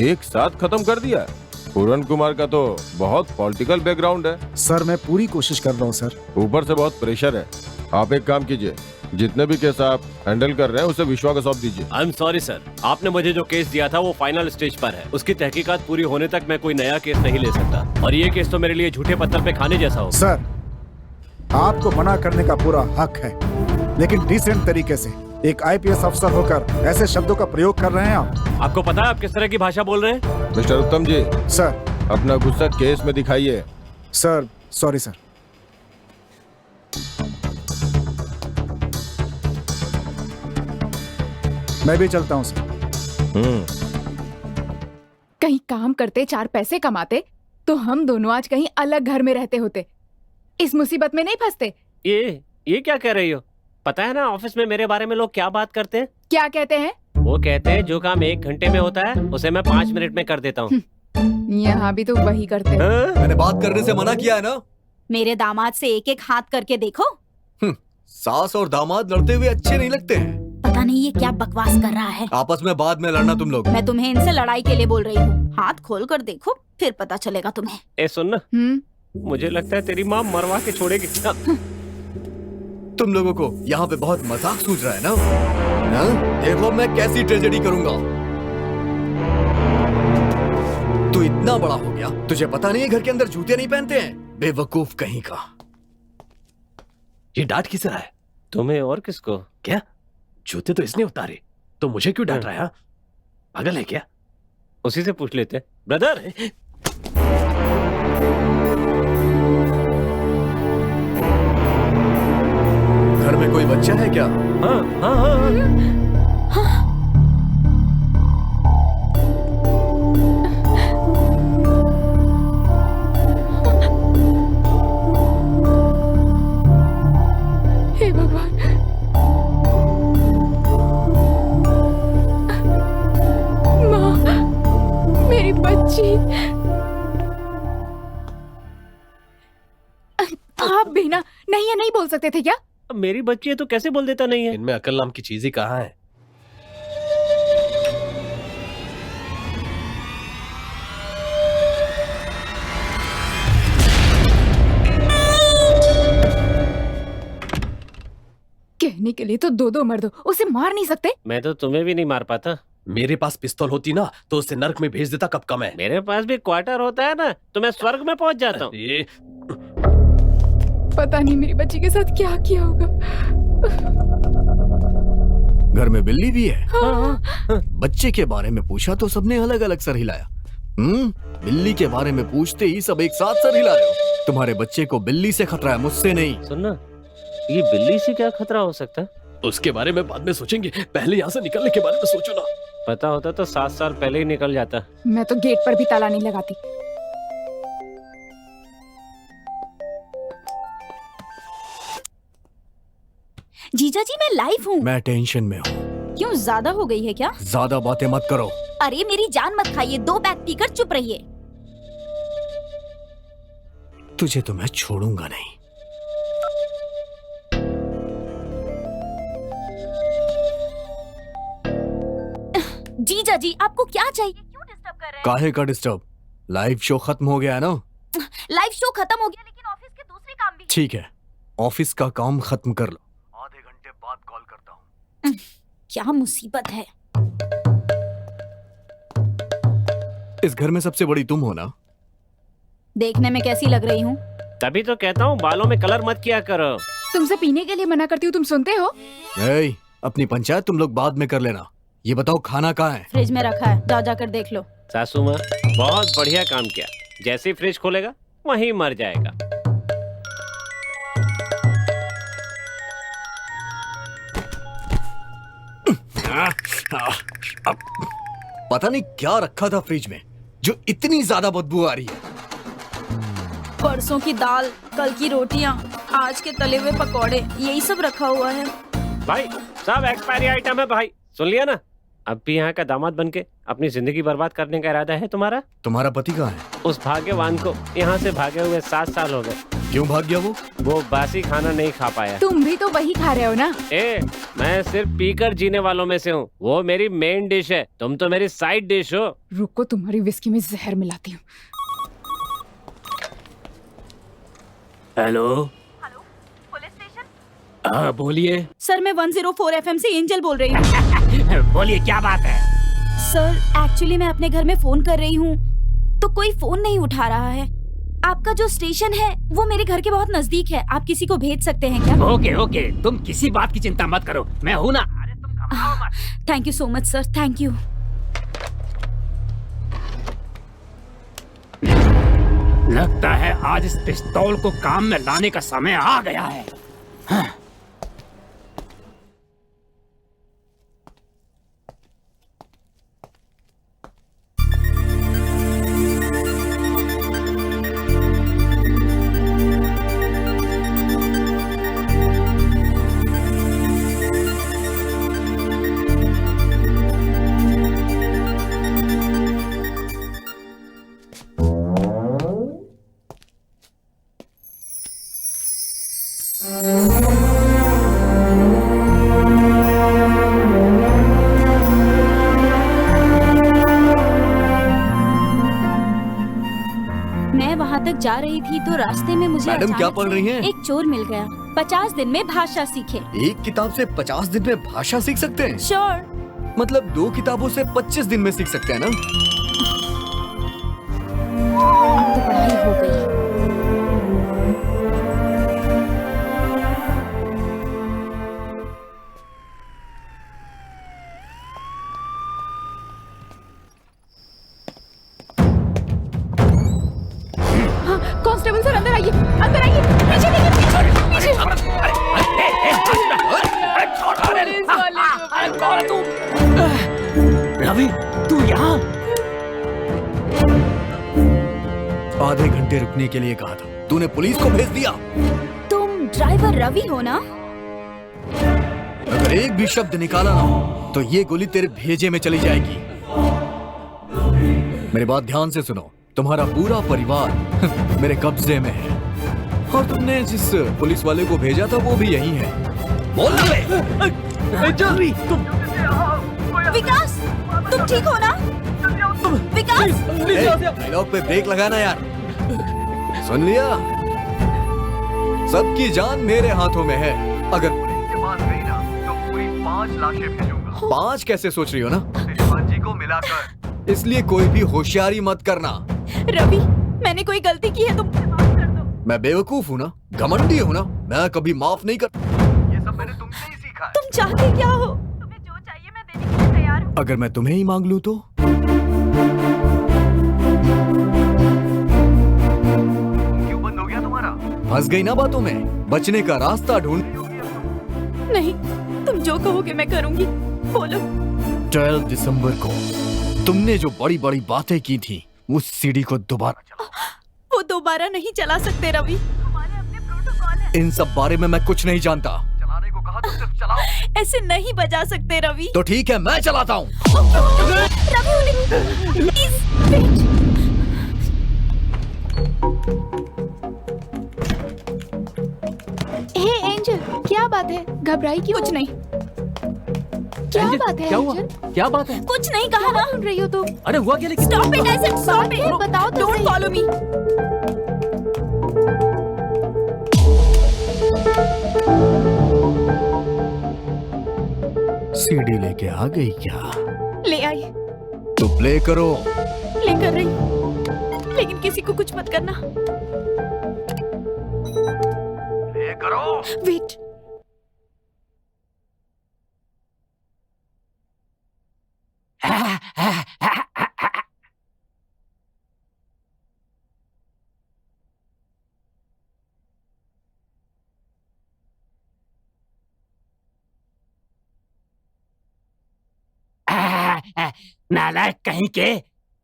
एक साथ खत्म कर दिया। पूरन कुमार का तो बहुत पॉलिटिकल बैकग्राउंड है। सर मैं पूरी कोशिश कर रहा हूँ सर। ऊपर से बहुत प्रेशर है। आप एक काम कीजिए, जितने भी केस आप हैंडल कर रहे हैं उसे विश्वा को सौंप दीजिए। आई एम सॉरी सर, आपने मुझे जो केस दिया था वो फाइनल स्टेज पर है। उसकी तहकीकात पूरी होने तक मैं कोई नया केस नहीं ले सकता और ये केस तो मेरे लिए झूठे पत्थर पे खाने जैसा हो। सर आपको मना करने का पूरा हक है, लेकिन डिसेंट तरीके से। एक आईपीएस अफसर होकर ऐसे शब्दों का प्रयोग कर रहे हैं आप। आपको पता है आप किस तरह की भाषा बोल रहे हैं? मिस्टर उत्तम जी, सर अपना गुस्सा केस में दिखाइए। Sir sorry sir. मैं भी चलता हूँ सर। कहीं काम करते 4 पैसे कमाते तो हम दोनों आज कहीं अलग घर में रहते होते, इस मुसीबत में नहीं फंसते। ये क्या कह रही हो? पता है ना ऑफिस में मेरे बारे में लोग क्या बात करते हैं? क्या कहते हैं? वो कहते हैं जो काम 1 घंटे में होता है उसे मैं 5 मिनट में कर देता हूँ। यहाँ भी तो वही करते हैं। मैंने बात करने से मना किया है ना। मेरे दामाद से एक हाथ करके देखो। सास और दामाद लड़ते हुए अच्छे नहीं लगते हैं। पता नहीं ये क्या बकवास कर रहा है। आपस में बाद में लड़ना तुम लोग। मैं तुम्हें इनसे लड़ाई के लिए बोल रही हूँ। हाथ खोल कर देखो, फिर पता चलेगा तुम्हें। ए सुन ना, मुझे लगता है तेरी माँ मरवा के छोड़ेगी। तुम लोगों को यहाँ पे बहुत मजाक सूझ रहा है ना? देखो मैं कैसी ट्रेजेडी करूंगा। तू इतना बड़ा हो गया, तुझे पता नहीं है घर के अंदर जूते नहीं पहनते हैं? बेवकूफ कहीं का। ये डांट किसे रहा है? तुम्हें और किसको? क्या जूते तो इसने उतारे, तो मुझे क्यों डांट रहा है? पागल है क्या? उसी से पूछ लेते। ब्रदर घर में कोई बच्चा है क्या? हाँ हाँ हाँ। हे भगवान, माँ, मेरी बच्ची। आप भी ना नहीं बोल सकते थे क्या? अब मेरी बच्ची है तो कैसे बोल देता नहीं है? इनमें अकल नाम की चीज ही कहाँ है? कहने के लिए तो 2 मर्द हो, उसे मार नहीं सकते? मैं तो तुम्हें भी नहीं मार पाता। मेरे पास पिस्तौल होती ना तो उसे नर्क में भेज देता। कब कम है? मेरे पास भी क्वार्टर होता है ना तो मैं स्वर्ग में पहुंच जाता हूँ। ये पता नहीं मेरी बच्ची के साथ क्या किया होगा। घर में बिल्ली भी है। हाँ। बच्चे के बारे में पूछा तो सबने अलग अलग सर हिलाया। बिल्ली के बारे में पूछते ही सब एक साथ सर हिला रहे हो। तुम्हारे बच्चे को बिल्ली से खतरा है, मुझसे नहीं। सुनना, ये बिल्ली से क्या खतरा हो सकता है? उसके बारे में बाद में सोचेंगे, पहले यहाँ से निकलने के बारे में सोचो ना। पता होता तो 7 साल पहले ही निकल जाता। मैं तो गेट पर भी ताला नहीं लगाती। जीजा जी मैं लाइव हूँ। मैं टेंशन में हूँ। क्यों, ज्यादा हो गई है क्या? ज्यादा बातें मत करो। अरे मेरी जान मत खाइए, 2 पैक पीकर चुप रहिए। तुझे तो मैं छोड़ूंगा नहीं। जीजा जी आपको क्या चाहिए? क्यों डिस्टर्ब कर रहे हैं? काहे का डिस्टर्ब? लाइव शो खत्म हो गया है ना? लाइव शो खत्म हो गया, लेकिन ऑफिस के दूसरे जरूरी काम भी। ठीक है, ऑफिस का काम खत्म कर लो, आधे घंटे बाद कॉल करता हूँ। क्या मुसीबत है। इस घर में सबसे बड़ी तुम हो ना? देखने में कैसी लग रही हूँ? तभी तो कहता हूँ बालों में कलर मत किया करो। तुमसे पीने के लिए मना करती हूँ, तुम सुनते हो? ए, अपनी पंचायत तुम लोग बाद में कर लेना। ये बताओ खाना कहाँ है? फ्रिज में रखा है, जाओ जाकर देख लो। सासू माँ बहुत बढ़िया काम किया, जैसे ही फ्रिज खोलेगा वहीं मर जाएगा। पता नहीं क्या रखा था फ्रिज में जो इतनी ज्यादा बदबू आ रही है। परसों की दाल, कल की रोटियां, आज के तले हुए पकौड़े, यही सब रखा हुआ है। भाई सब एक्सपायरी आइटम है भाई, सुन लिया ना? अब भी यहाँ का दामाद बनके अपनी जिंदगी बर्बाद करने का इरादा है तुम्हारा? तुम्हारा पति कहाँ है? उस भाग्यवान को यहाँ से भागे हुए 7 साल हो गए। क्यों भाग गया वो बासी खाना नहीं खा पाया। तुम भी तो वही खा रहे हो ना? मैं सिर्फ पीकर जीने वालों में से हूँ, वो मेरी मेन डिश है, तुम तो मेरी साइड डिश हो। रुको, तुम्हारी विस्की में जहर मिलाती हूँ। Hello, police station? हाँ बोलिए। सर मैं 104 FM से एंजल बोल रही हूँ। बोलिए क्या बात है? सर एक्चुअली मैं अपने घर में फोन कर रही हूँ तो कोई फोन नहीं उठा रहा है। आपका जो स्टेशन है वो मेरे घर के बहुत नजदीक है, आप किसी को भेज सकते हैं क्या? ओके ओके, तुम किसी बात की चिंता मत करो, मैं हूँ ना। अरे तुम घबराओ मत। Thank you so much sir, thank you. लगता है आज इस पिस्तौल को काम में लाने का समय आ गया है। हाँ। जा रही थी तो रास्ते में मुझे मैडम क्या पढ़ रही हैं? एक चोर मिल गया। 50 दिन में भाषा सीखे। एक किताब से 50 दिन में भाषा सीख सकते हैं? श्योर। मतलब 2 किताबों से 25 दिन में सीख सकते हैं ना? अब तो पढ़ाई हो गई। कांस्टेबल सर अंदर आइए, अंदर आइए, पीछे देखिए, पीछे रवि तू यहाँ? आधे घंटे रुकने के लिए कहा था, तूने पुलिस को भेज दिया। तुम ड्राइवर रवि हो ना? अगर एक भी शब्द निकाला ना तो ये गोली तेरे भेजे में चली जाएगी। मेरी बात ध्यान से सुनो, तुम्हारा पूरा परिवार मेरे कब्जे में है और तुमने जिस पुलिस वाले को भेजा था वो भी यही है। बोल जल्दी। विकास तुम ठीक हो ना? विकास डायलॉग पे ब्रेक लगाना यार। सुन लिया? सबकी जान मेरे हाथों में है। अगर पुलिस के पास गई ना तो पूरी 5 लाशें भेजूंगा। 5 कैसे सोच रही हो ना? शिवाजी को मिलाकर। इसलिए कोई भी होशियारी मत करना। रवि मैंने कोई गलती की है, तुम माफ कर दो। मैं बेवकूफ हूँ ना, घमंडी हूँ ना, मैं कभी माफ नहीं कर। ये सब मैंने तुमसे ही सीखा है। तुम चाहते क्या हो? तुम्हें जो चाहिए मैं देने के लिए तैयार हूँ। अगर मैं तुम्हें ही मांग लूँ तो? क्यों बंद हो गया तुम्हारा? फंस गई ना बातों में, बचने का रास्ता ढूंढ। नहीं, तुम जो कहोगे मैं करूंगी, बोलो। 12 दिसंबर को तुमने जो बड़ी बड़ी बातें की थी उस सीडी को दोबारा चलाओ। वो दोबारा नहीं चला सकते रवि, हमारे अपने प्रोटोकॉल है। इन सब बारे में मैं कुछ नहीं जानता। चलाने को कहा तो सिर्फ चलाओ। ऐसे नहीं बजा सकते रवि। तो ठीक है मैं चलाता हूँ। Ravi please wait. Hey Angel, क्या बात है? घबराई क्यों? कुछ नहीं। क्या बात है? क्या हुआ? एंजल? क्या बात है? कुछ नहीं कहा ना। सुन रही हो तुम? अरे हुआ क्या? लेकिन stop it, I said stop it. बताओ तो डोंट सही। Follow me. सीडी लेके आ गई क्या? ले आई। तो प्ले करो। प्ले कर रही, लेकिन किसी को कुछ मत करना। प्ले करो। वेट। नालायक कहीं के,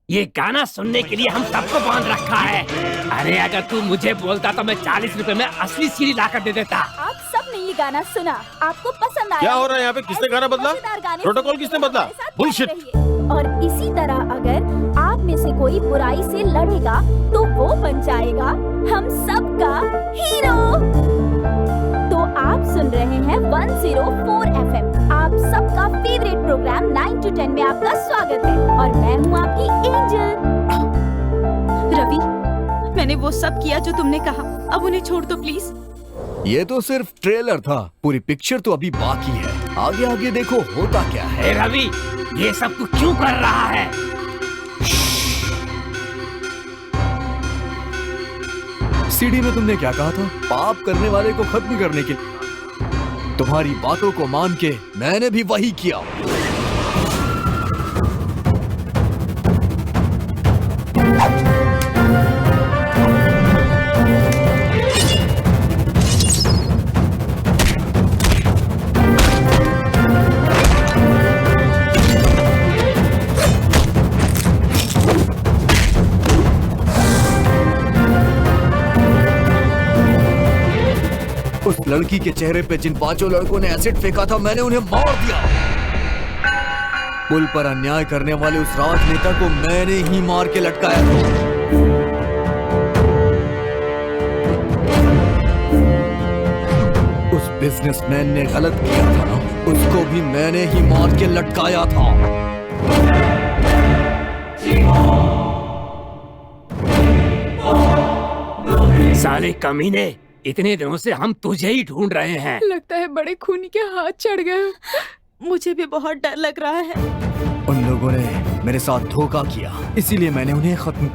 ये गाना सुनने के लिए हम सबको बांध रखा है। अरे अगर तू मुझे बोलता तो मैं 40 रुपए में असली सीडी लाकर दे देता। आप सब ने ये गाना सुना, आपको पसंद आया? क्या हो रहा है यहाँ पे? किसने गाना बदला? प्रोटोकॉल किसने बदला? बुलशिट। और इसी तरह अगर आप में से कोई बुराई से लड़ेगा तो वो बन जाएगा हम सबका हीरो। तो आप सुन रहे हैं 104 FM, आप सबका फेवरेट प्रोग्राम 9 to 10 में आपका स्वागत है और मैं हूँ आपकी एंजल। रवि, मैंने वो सब किया जो तुमने कहा, अब उन्हें छोड़ दो प्लीज। ये तो सिर्फ ट्रेलर था, पूरी पिक्चर तो अभी बाकी है। आगे आगे देखो होता क्या है। रवि, ये सब तू क्यों कर रहा है? सीडी में तुमने क्या कहा था? पाप करने वाले को खत्म करने के लिए। तुम्हारी बातों को मान के मैंने भी वही किया। उस लड़की के चेहरे पे जिन 5 लड़कों ने एसिड फेंका था, मैंने उन्हें मार दिया। पुल पर अन्याय करने वाले उस राजनेता को मैंने ही मार के लटकाया था। उस बिजनेसमैन ने गलत किया था ना, उसको भी मैंने ही मार के लटकाया था। साले कमीने, इतने दिनों से हम तुझे ही ढूंढ रहे हैं। लगता है बड़े खूनी के हाथ चढ़ गए। मुझे भी बहुत डर लग रहा है। उन लोगों ने मेरे साथ धोखा किया, इसीलिए मैंने उन्हें खत्म।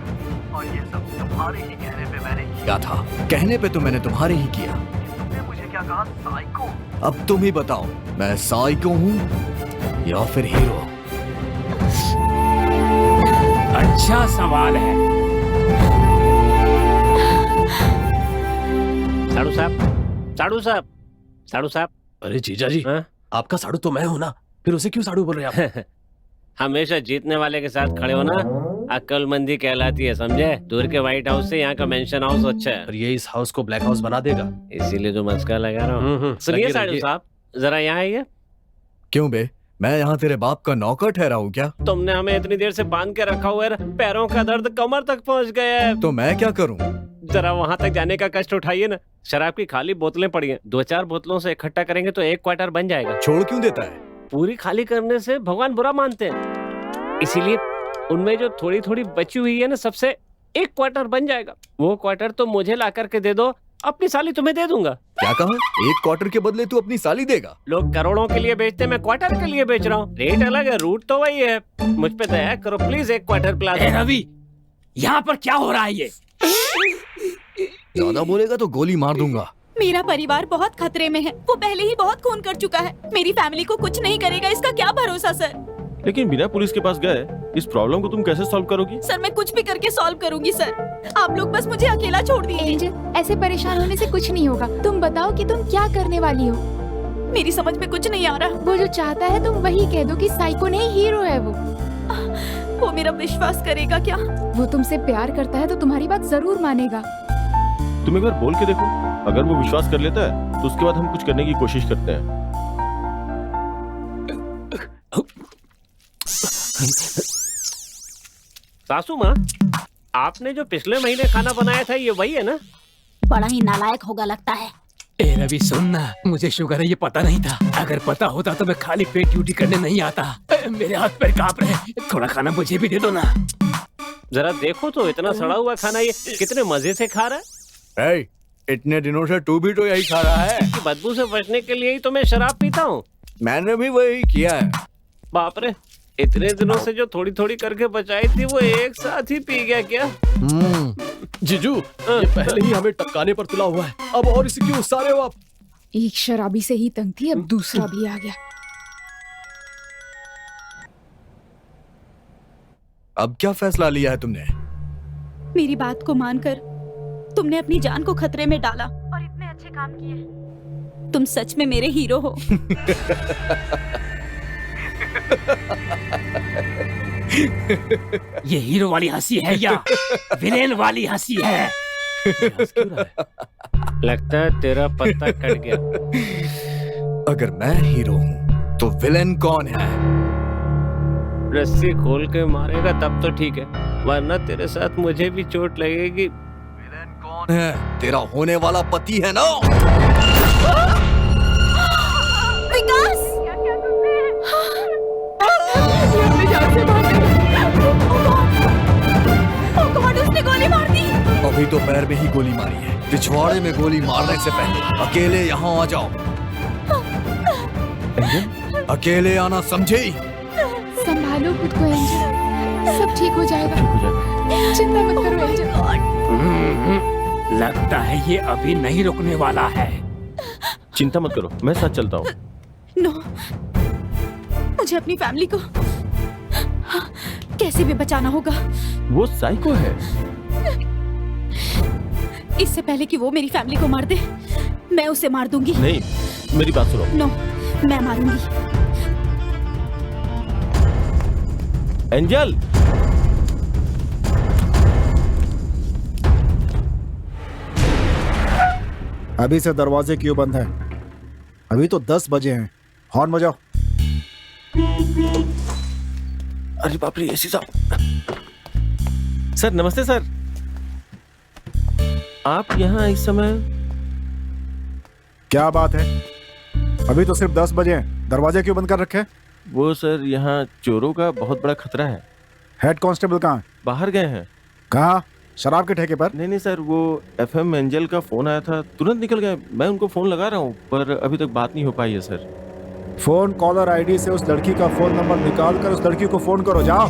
और ये सब तुम्हारे ही कहने पे मैंने क्या था? कहने पे तो मैंने तुम्हारे ही किया। तुमने मुझे क्या कहा? साइको। अब तुम ही बताओ, मैं साइको हूँ या फिर हीरो? अच्छा सवाल है। साड़ू साहब, साड़ू साहब, साड़ू साहब। अरे जीजा जी, आपका साड़ू तो मैं हूँ ना, फिर उसे क्यों साड़ू बोल रहे हैं आप? हमेशा जीतने वाले के साथ खड़े हो ना, अक्लमंदी कहलाती है, समझे? दूर के व्हाइट हाउस से यहाँ का मेंशन हाउस अच्छा है। और ये इस हाउस को ब्लैक हाउस बना देगा, इसीलिए तो मस्का लगा रहा हूँ। सुनिए साड़ू साहब, जरा यहाँ आइए। क्यों बे, मैं यहाँ तेरे बाप का नौकर ठहरा हूँ क्या? तुमने हमें इतनी देर से बांध के रखा हुआ है, पैरों का दर्द कमर तक पहुँच गया है। तो मैं क्या करूँ? जरा वहाँ तक जाने का कष्ट उठाइए ना। शराब की खाली बोतलें पड़ी हैं, 2-4 बोतलों से इकट्ठा करेंगे तो 1 क्वार्टर बन जाएगा। छोड़ क्यों देता है? पूरी खाली करने से भगवान बुरा मानते हैं, इसीलिए उनमें जो थोड़ी थोड़ी बची हुई है ना, सबसे 1 क्वार्टर बन जाएगा। वो क्वार्टर तो मुझे ला करके दे दो, अपनी साली तुम्हें दे दूंगा। क्या कहा? 1 क्वार्टर के बदले तू अपनी साली देगा? लोग करोड़ों के लिए बेचते, मैं क्वार्टर के लिए बेच रहा हूँ। रेट अलग है, रूट तो वही है। मुझ पे दया करो प्लीज, 1 क्वार्टर पिला दो। रवि, यहाँ पर क्या हो रहा है? ये ज्यादा बोलेगा तो गोली मार दूंगा। मेरा परिवार बहुत खतरे में है, वो पहले ही बहुत खून कर चुका है। मेरी फैमिली को कुछ नहीं करेगा, इसका क्या भरोसा सर? लेकिन बिना पुलिस के पास गए इस प्रॉब्लम को तुम कैसे सॉल्व करोगी? सर मैं कुछ भी करके सॉल्व करूंगी सर, आप लोग बस मुझे अकेला छोड़ दीजिए। एंजल, ऐसे परेशान होने से कुछ नहीं होगा। तुम बताओ कि तुम क्या करने वाली हो? मेरी समझ में कुछ नहीं आ रहा। वो जो चाहता है तुम वही कह दो कि साइको नहीं हीरो है वो मेरा विश्वास करेगा क्या? वो तुमसे प्यार करता है तो तुम्हारी बात जरूर मानेगा। तुम एक बार बोल के देखो, अगर वो विश्वास कर लेता है तो उसके बाद हम कुछ करने की कोशिश करते हैं। सासू माँ, आपने जो पिछले महीने खाना बनाया था ये वही है ना? बड़ा ही नालायक होगा लगता है। ए रवि सुन ना, मुझे शुगर है ये पता नहीं था। अगर पता होता तो मैं खाली पेट ड्यूटी करने नहीं आता। मेरे हाथ पैर कांप रहे, थोड़ा खाना मुझे भी दे दो ना। जरा देखो तो, इतना सड़ा हुआ खाना ये कितने मजे से खा रहा है। इतने दिनों से तू भी तो यही खा रहा है। कि बदबू से बचने के लिए ही तो मैं शराब पीता हूँ। मैंने भी वही किया है। बाप रे, इतने दिनों से जो थोड़ी थोड़ी करके बचाई थी वो एक साथ ही पी गया क्या? जीजू, ये पहले ही हमें टपकाने पर तुला हुआ है, अब और इसे क्यों उस्सा रहे हो आप? एक शराबी से ही तंग थी, अब दूसरा भी आ गया। अब क्या फैसला लिया है तुमने? मेरी बात को मानकर तुमने अपनी जान को खतरे में डाला और इतने अच्छे काम किए। तुम सच में मेरे हीरो हो। ये हीरो वाली हंसी है या विलेन वाली हंसी है? लगता है तेरा पत्ता कट गया। अगर मैं हीरो हूँ तो विलेन कौन है? रस्सी खोल के मारेगा तब तो ठीक है, वरना तेरे साथ मुझे भी चोट लगेगी। विलेन कौन है? तेरा होने वाला पति है ना? विकास! उसने गोली मार दी। अभी तो पैर में ही गोली मारी है, पिछवाड़े में गोली मारने से पहले अकेले यहाँ आ जाओ। अकेले आना समझे? संभालो खुद को एंजल, सब ठीक हो जाएगा, चिंता मत करो एंजल। लगता है ये अभी नहीं रुकने वाला है। चिंता मत करो, मैं साथ चलता हूँ। नो, मुझे अपनी फैमिली को कैसे भी बचाना होगा। वो साइको है। इससे पहले कि वो मेरी फैमिली को मार दे, मैं उसे मार दूंगी। नहीं, मेरी बात सुनो। नो, मैं मारूंगी। एंजल, अभी से दरवाजे क्यों बंद है? अभी तो 10 बजे हैं। हॉर्न बजाओ। अरे बाप रे, एसी साहब। सर नमस्ते सर, आप यहाँ इस समय? क्या बात है? अभी तो सिर्फ 10 बजे हैं, दरवाजे क्यों बंद कर रखे? वो सर, यहाँ चोरों का बहुत बड़ा खतरा है। हेड कांस्टेबल कहाँ? बाहर गए हैं। कहाँ? शराब के ठेके पर? नहीं सर, वो FM एंजल का फोन आया था, तुरंत निकल गए। मैं उनको फोन लगा रहा हूँ पर अभी तक बात नहीं हो पाई है सर। फोन कॉलर आईडी से उस लड़की का फोन नंबर निकाल कर उस लड़की को फोन करो। जाओ।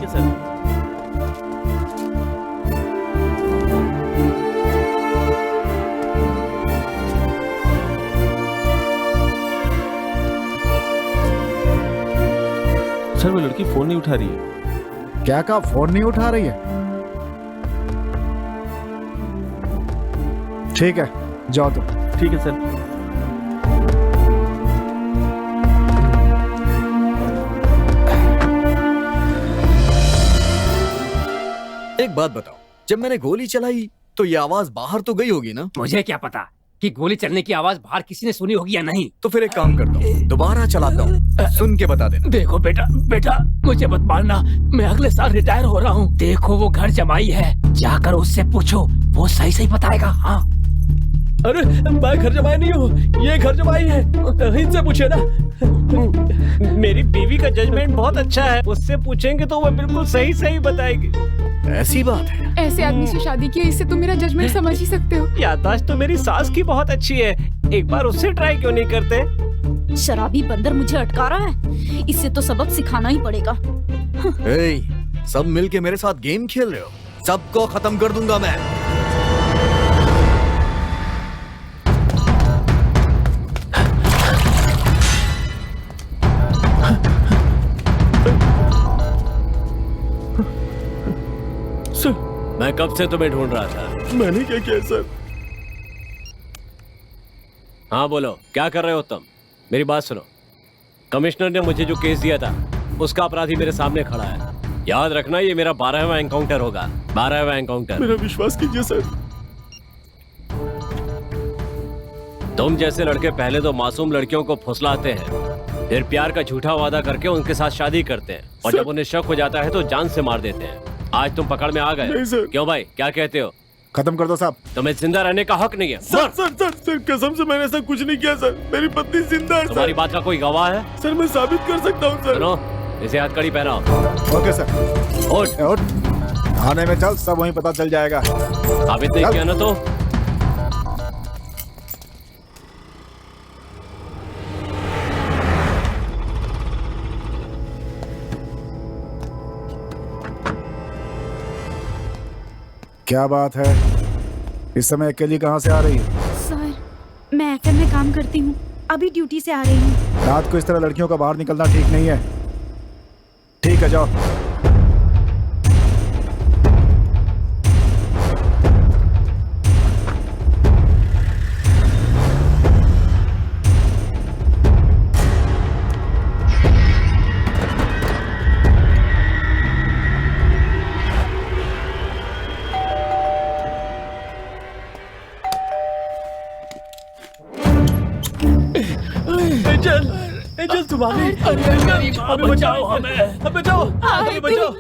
सर वो लड़की फोन नहीं उठा रही है। क्या कहा? फोन नहीं उठा रही है? ठीक है, जाओ तुम। ठीक है सर। एक बात बताओ, जब मैंने गोली चलाई तो ये आवाज बाहर तो गई होगी ना? मुझे क्या पता कि गोली चलने की आवाज बाहर किसी ने सुनी होगी या नहीं। तो फिर एक काम करता हूँ, दोबारा चलाता हूँ, सुन के बता देना। देखो बेटा, मुझे मत मारना, मैं अगले साल रिटायर हो रहा हूँ। देखो वो घर जमाई है, जाकर उससे पूछो, वो सही बताएगा। हाँ। अरे मैं घर जमाई नहीं हूँ, ये घर जमाई है, इनसे पूछे ना। मेरी बीवी का जजमेंट बहुत अच्छा है, उससे पूछेंगे तो वो बिल्कुल सही बताएगी। ऐसी बात है? ऐसे आदमी से शादी की, इससे तुम मेरा जजमेंट समझ ही सकते हो। याददाश्त तो मेरी सास की बहुत अच्छी है, एक बार उससे ट्राई क्यों नहीं करते? शराबी बंदर मुझे अटका रहा है, इससे तो सबक सिखाना ही पड़ेगा। सब मिलके मेरे साथ गेम खेल रहे हो? सबको खत्म कर दूंगा मैं। मैं कब से तुम्हें ढूंढ रहा था। मैंने क्या किया सर? हाँ बोलो, क्या कर रहे हो तुम? मेरी बात सुनो, कमिश्नर ने मुझे जो केस दिया था उसका अपराधी मेरे सामने खड़ा है। याद रखना, ये मेरा 12वां एनकाउंटर होगा। 12वां एनकाउंटर। मेरा विश्वास कीजिए सर। तुम जैसे लड़के पहले तो मासूम लड़कियों को फुसलाते हैं, फिर प्यार का झूठा वादा करके उनके साथ शादी करते हैं, और जब उन्हें शक हो जाता है तो जान से मार देते हैं। आज तुम पकड़ में आ गए। क्यों भाई, क्या कहते हो? खत्म कर दो साहब। तुम्हें जिंदा रहने का हक नहीं है। सर कसम से मैंने ऐसा कुछ नहीं किया सर, मेरी पत्नी जिंदा है। तुम्हारी बात का कोई गवाह है? सर मैं साबित कर सकता हूँ सर। सुनो, इसे हथकड़ी पहनाओ। Okay sir. उठ। थाने में चल, सब वहीं पता चल जाएगा। साबित नहीं किया ना तो क्या बात है, इस समय अकेली कहाँ से आ रही है? सर मैं एफएम में काम करती हूँ, अभी ड्यूटी से आ रही हूँ। रात को इस तरह लड़कियों का बाहर निकलना ठीक नहीं है। ठीक है जाओ। एंजल तुम्हारे हमें बचाओ, हमें बचाओ, हमें बचाओ।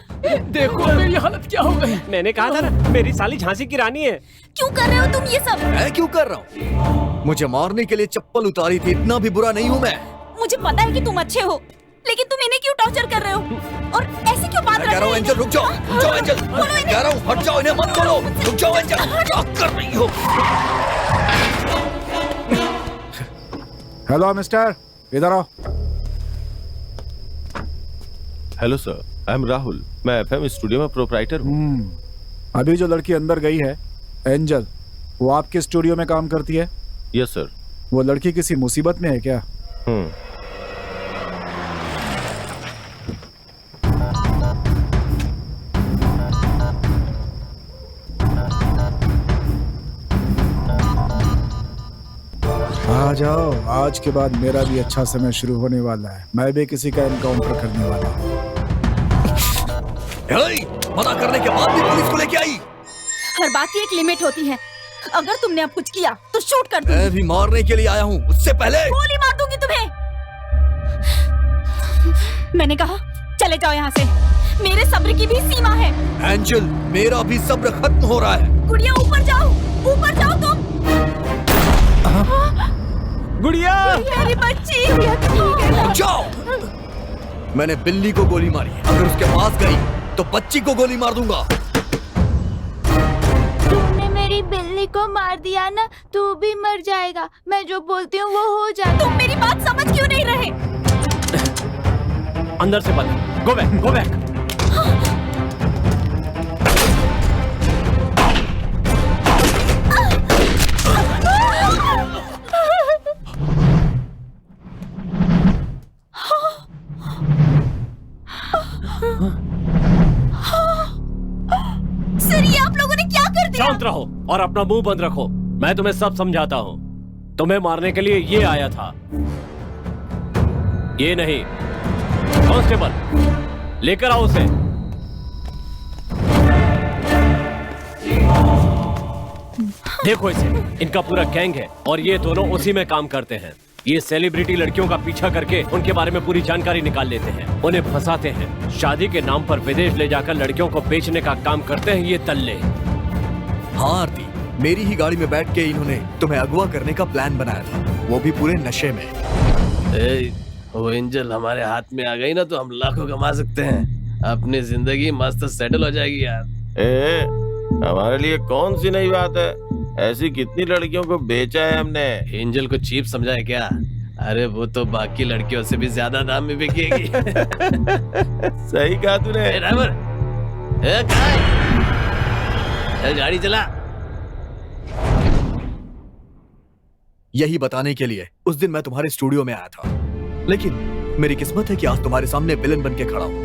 देखो मेरी हालत क्या हो गई। मैंने कहा था ना मेरी साली झांसी की रानी है। क्यों कर रहे हो तुम ये सब? मैं क्यों कर रहा हूँ? मुझे मारने के लिए चप्पल उतारी थी, इतना भी बुरा नहीं हूँ मैं। मुझे पता है कि तुम अच्छे हो, लेकिन तुम इन्हें क्यों टॉर्चर कर रहे हो और ऐसे क्यों बात कह रहा हूँ एंजल रुक जाओ, रुक जाओ एंजल, कह रहा हूँ हट जाओ, इन्हें मत खोलो, रुक जाओ एंजल, क्या कर रही हो? हेलो मिस्टर, इधर आओ। Hello sir, I am Rahul, मैं एफएम स्टूडियो में प्रोप्राइटर हूँ। अभी जो लड़की अंदर गई है एंजल, वो आपके स्टूडियो में काम करती है? Yes sir. वो लड़की किसी मुसीबत में है क्या? आ जाओ, आज के बाद मेरा भी अच्छा समय शुरू होने वाला है। मैं भी किसी का एनकाउंटर करने वाला हूँ। मना करने के बाद भी पुलिस को लेके आई। हर बात की एक लिमिट होती है, अगर तुमने अब कुछ किया तो शूट कर दूंगी। मैं भी मारने के लिए आया हूँ, उससे पहले गोली मार दूंगी तुम्हें। मैंने कहा चले जाओ यहाँ से, मेरे सब्र की भी सीमा है। एंजल, मेरा भी सब्र खत्म हो रहा है। गुड़िया ऊपर जाओ तुम। गुड़िया मेरी बच्ची। जाओ। मैंने बिल्ली को गोली मारी, अगर उसके पास गई तो बच्ची को गोली मार दूंगा। तुमने मेरी बिल्ली को मार दिया ना, तू भी मर जाएगा। मैं जो बोलती हूँ वो हो जाता। तुम मेरी बात समझ क्यों नहीं रहे? अंदर से बंद। Go back, go back. Sir ये आप लोगों ने क्या कर दिया? शांत रहो और अपना मुंह बंद रखो। मैं तुम्हें सब समझाता हूँ। तुम्हें मारने के लिए ये आया था, ये नहीं। कांस्टेबल लेकर आओ उसे। देखो इसे, इनका पूरा गैंग है और ये दोनों उसी में काम करते हैं। ये सेलिब्रिटी लड़कियों का पीछा करके उनके बारे में पूरी जानकारी निकाल लेते हैं, उन्हें फंसाते हैं, शादी के नाम पर विदेश ले जाकर लड़कियों को बेचने का काम करते हैं ये दल्ले। हाँ आरती, मेरी ही गाड़ी में बैठ के इन्होंने तुम्हें अगवा करने का प्लान बनाया था, वो भी पूरे नशे में। वो एंजल हमारे हाथ में आ गई ना तो हम लाखों कमा सकते हैं, अपनी जिंदगी मस्त सेटल हो जाएगी यार। हमारे लिए कौन सी नई बात है, ऐसी कितनी लड़कियों को बेचा है हमने। एंजल को चीप समझा है क्या? अरे वो तो बाकी लड़कियों से भी ज्यादा दाम में बिकेगी। सही कहा तूने। ड्राइवर, चल गाड़ी चला। यही बताने के लिए उस दिन मैं तुम्हारे स्टूडियो में आया था, लेकिन मेरी किस्मत है कि आज तुम्हारे सामने विलन बन के खड़ा हूं।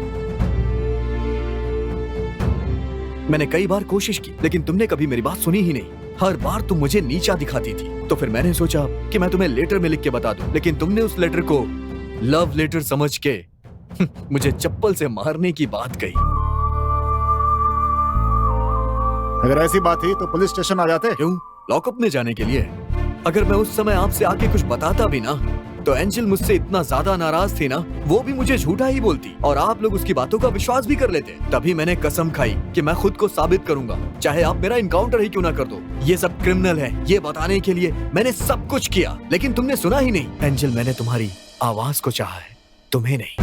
मैंने कई बार कोशिश की, लेकिन तुमने कभी मेरी बात सुनी ही नहीं। हर बार तुम मुझे नीचा दिखाती थी, तो फिर मैंने सोचा कि मैं तुम्हें लेटर में लिख के बता दूं, लेकिन तुमने उस लेटर को लव लेटर समझ के मुझे चप्पल से मारने की बात कही। अगर ऐसी बात थी तो पुलिस स्टेशन आ जाते। क्यों? लॉकअप में जाने के लिए? अगर मैं उस समय आपसे आके कुछ बताता भी ना, तो एंजल मुझसे इतना ज्यादा नाराज थी ना, वो भी मुझे झूठा ही बोलती और आप लोग उसकी बातों का विश्वास भी कर लेते। तभी मैंने कसम खाई कि मैं खुद को साबित करूंगा, चाहे आप मेरा इनकाउंटर ही क्यों ना कर दो। ये सब क्रिमिनल है, ये बताने के लिए मैंने सब कुछ किया, लेकिन तुमने सुना ही नहीं। एंजल, मैंने तुम्हारी आवाज को चाहा है, तुम्हें नहीं।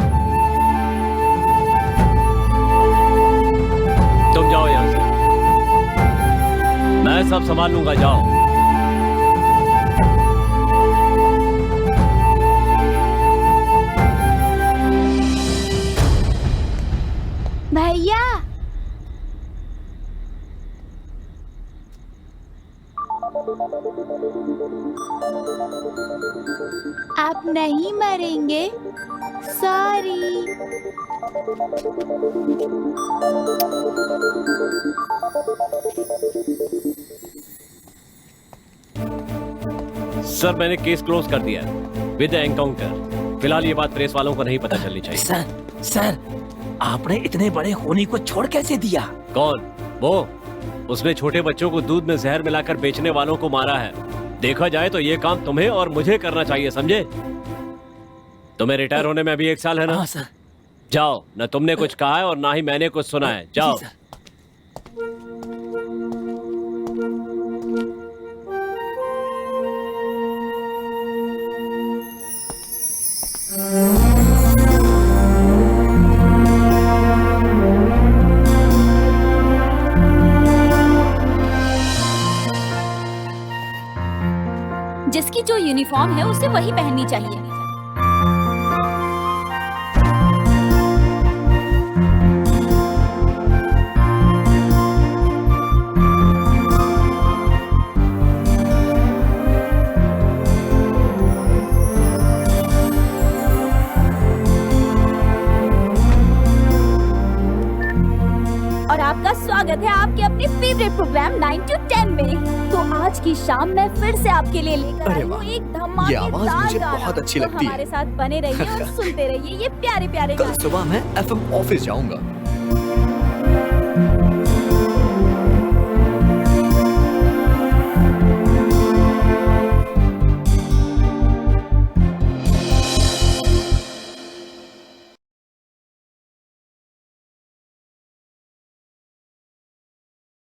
तुम जाओ यहाँ से, मैं सब संभाल लूंगा, जाओ। भैया आप नहीं मरेंगे। सॉरी। सर मैंने केस क्लोज कर दिया विद एनकाउंटर। फिलहाल ये बात प्रेस वालों को नहीं पता चलनी चाहिए। सर आपने इतने बड़े खूनी को छोड़ कैसे दिया? कौन? वो उसने छोटे बच्चों को दूध में जहर मिलाकर बेचने वालों को मारा है। देखा जाए तो ये काम तुम्हें और मुझे करना चाहिए, समझे? तुम्हें रिटायर होने में अभी 1 साल है ना? हाँ सर। जाओ, न तुमने कुछ कहा है और ना ही मैंने कुछ सुना है। जाओ। जिसकी जो यूनिफॉर्म है उसे वही पहननी चाहिए। और आपका स्वागत है आपके अपने फेवरेट प्रोग्राम 9 to 10 में। तो आज की शाम मैं फिर से आपके लिए लेकर आई हूँ एक ये आवाज मुझे गाना। बहुत अच्छी तो लगती है। हमारे साथ बने रहिए और सुनते रहिए ये प्यारे प्यारे कल गाने। सुबह मैं FM ऑफिस जाऊंगा।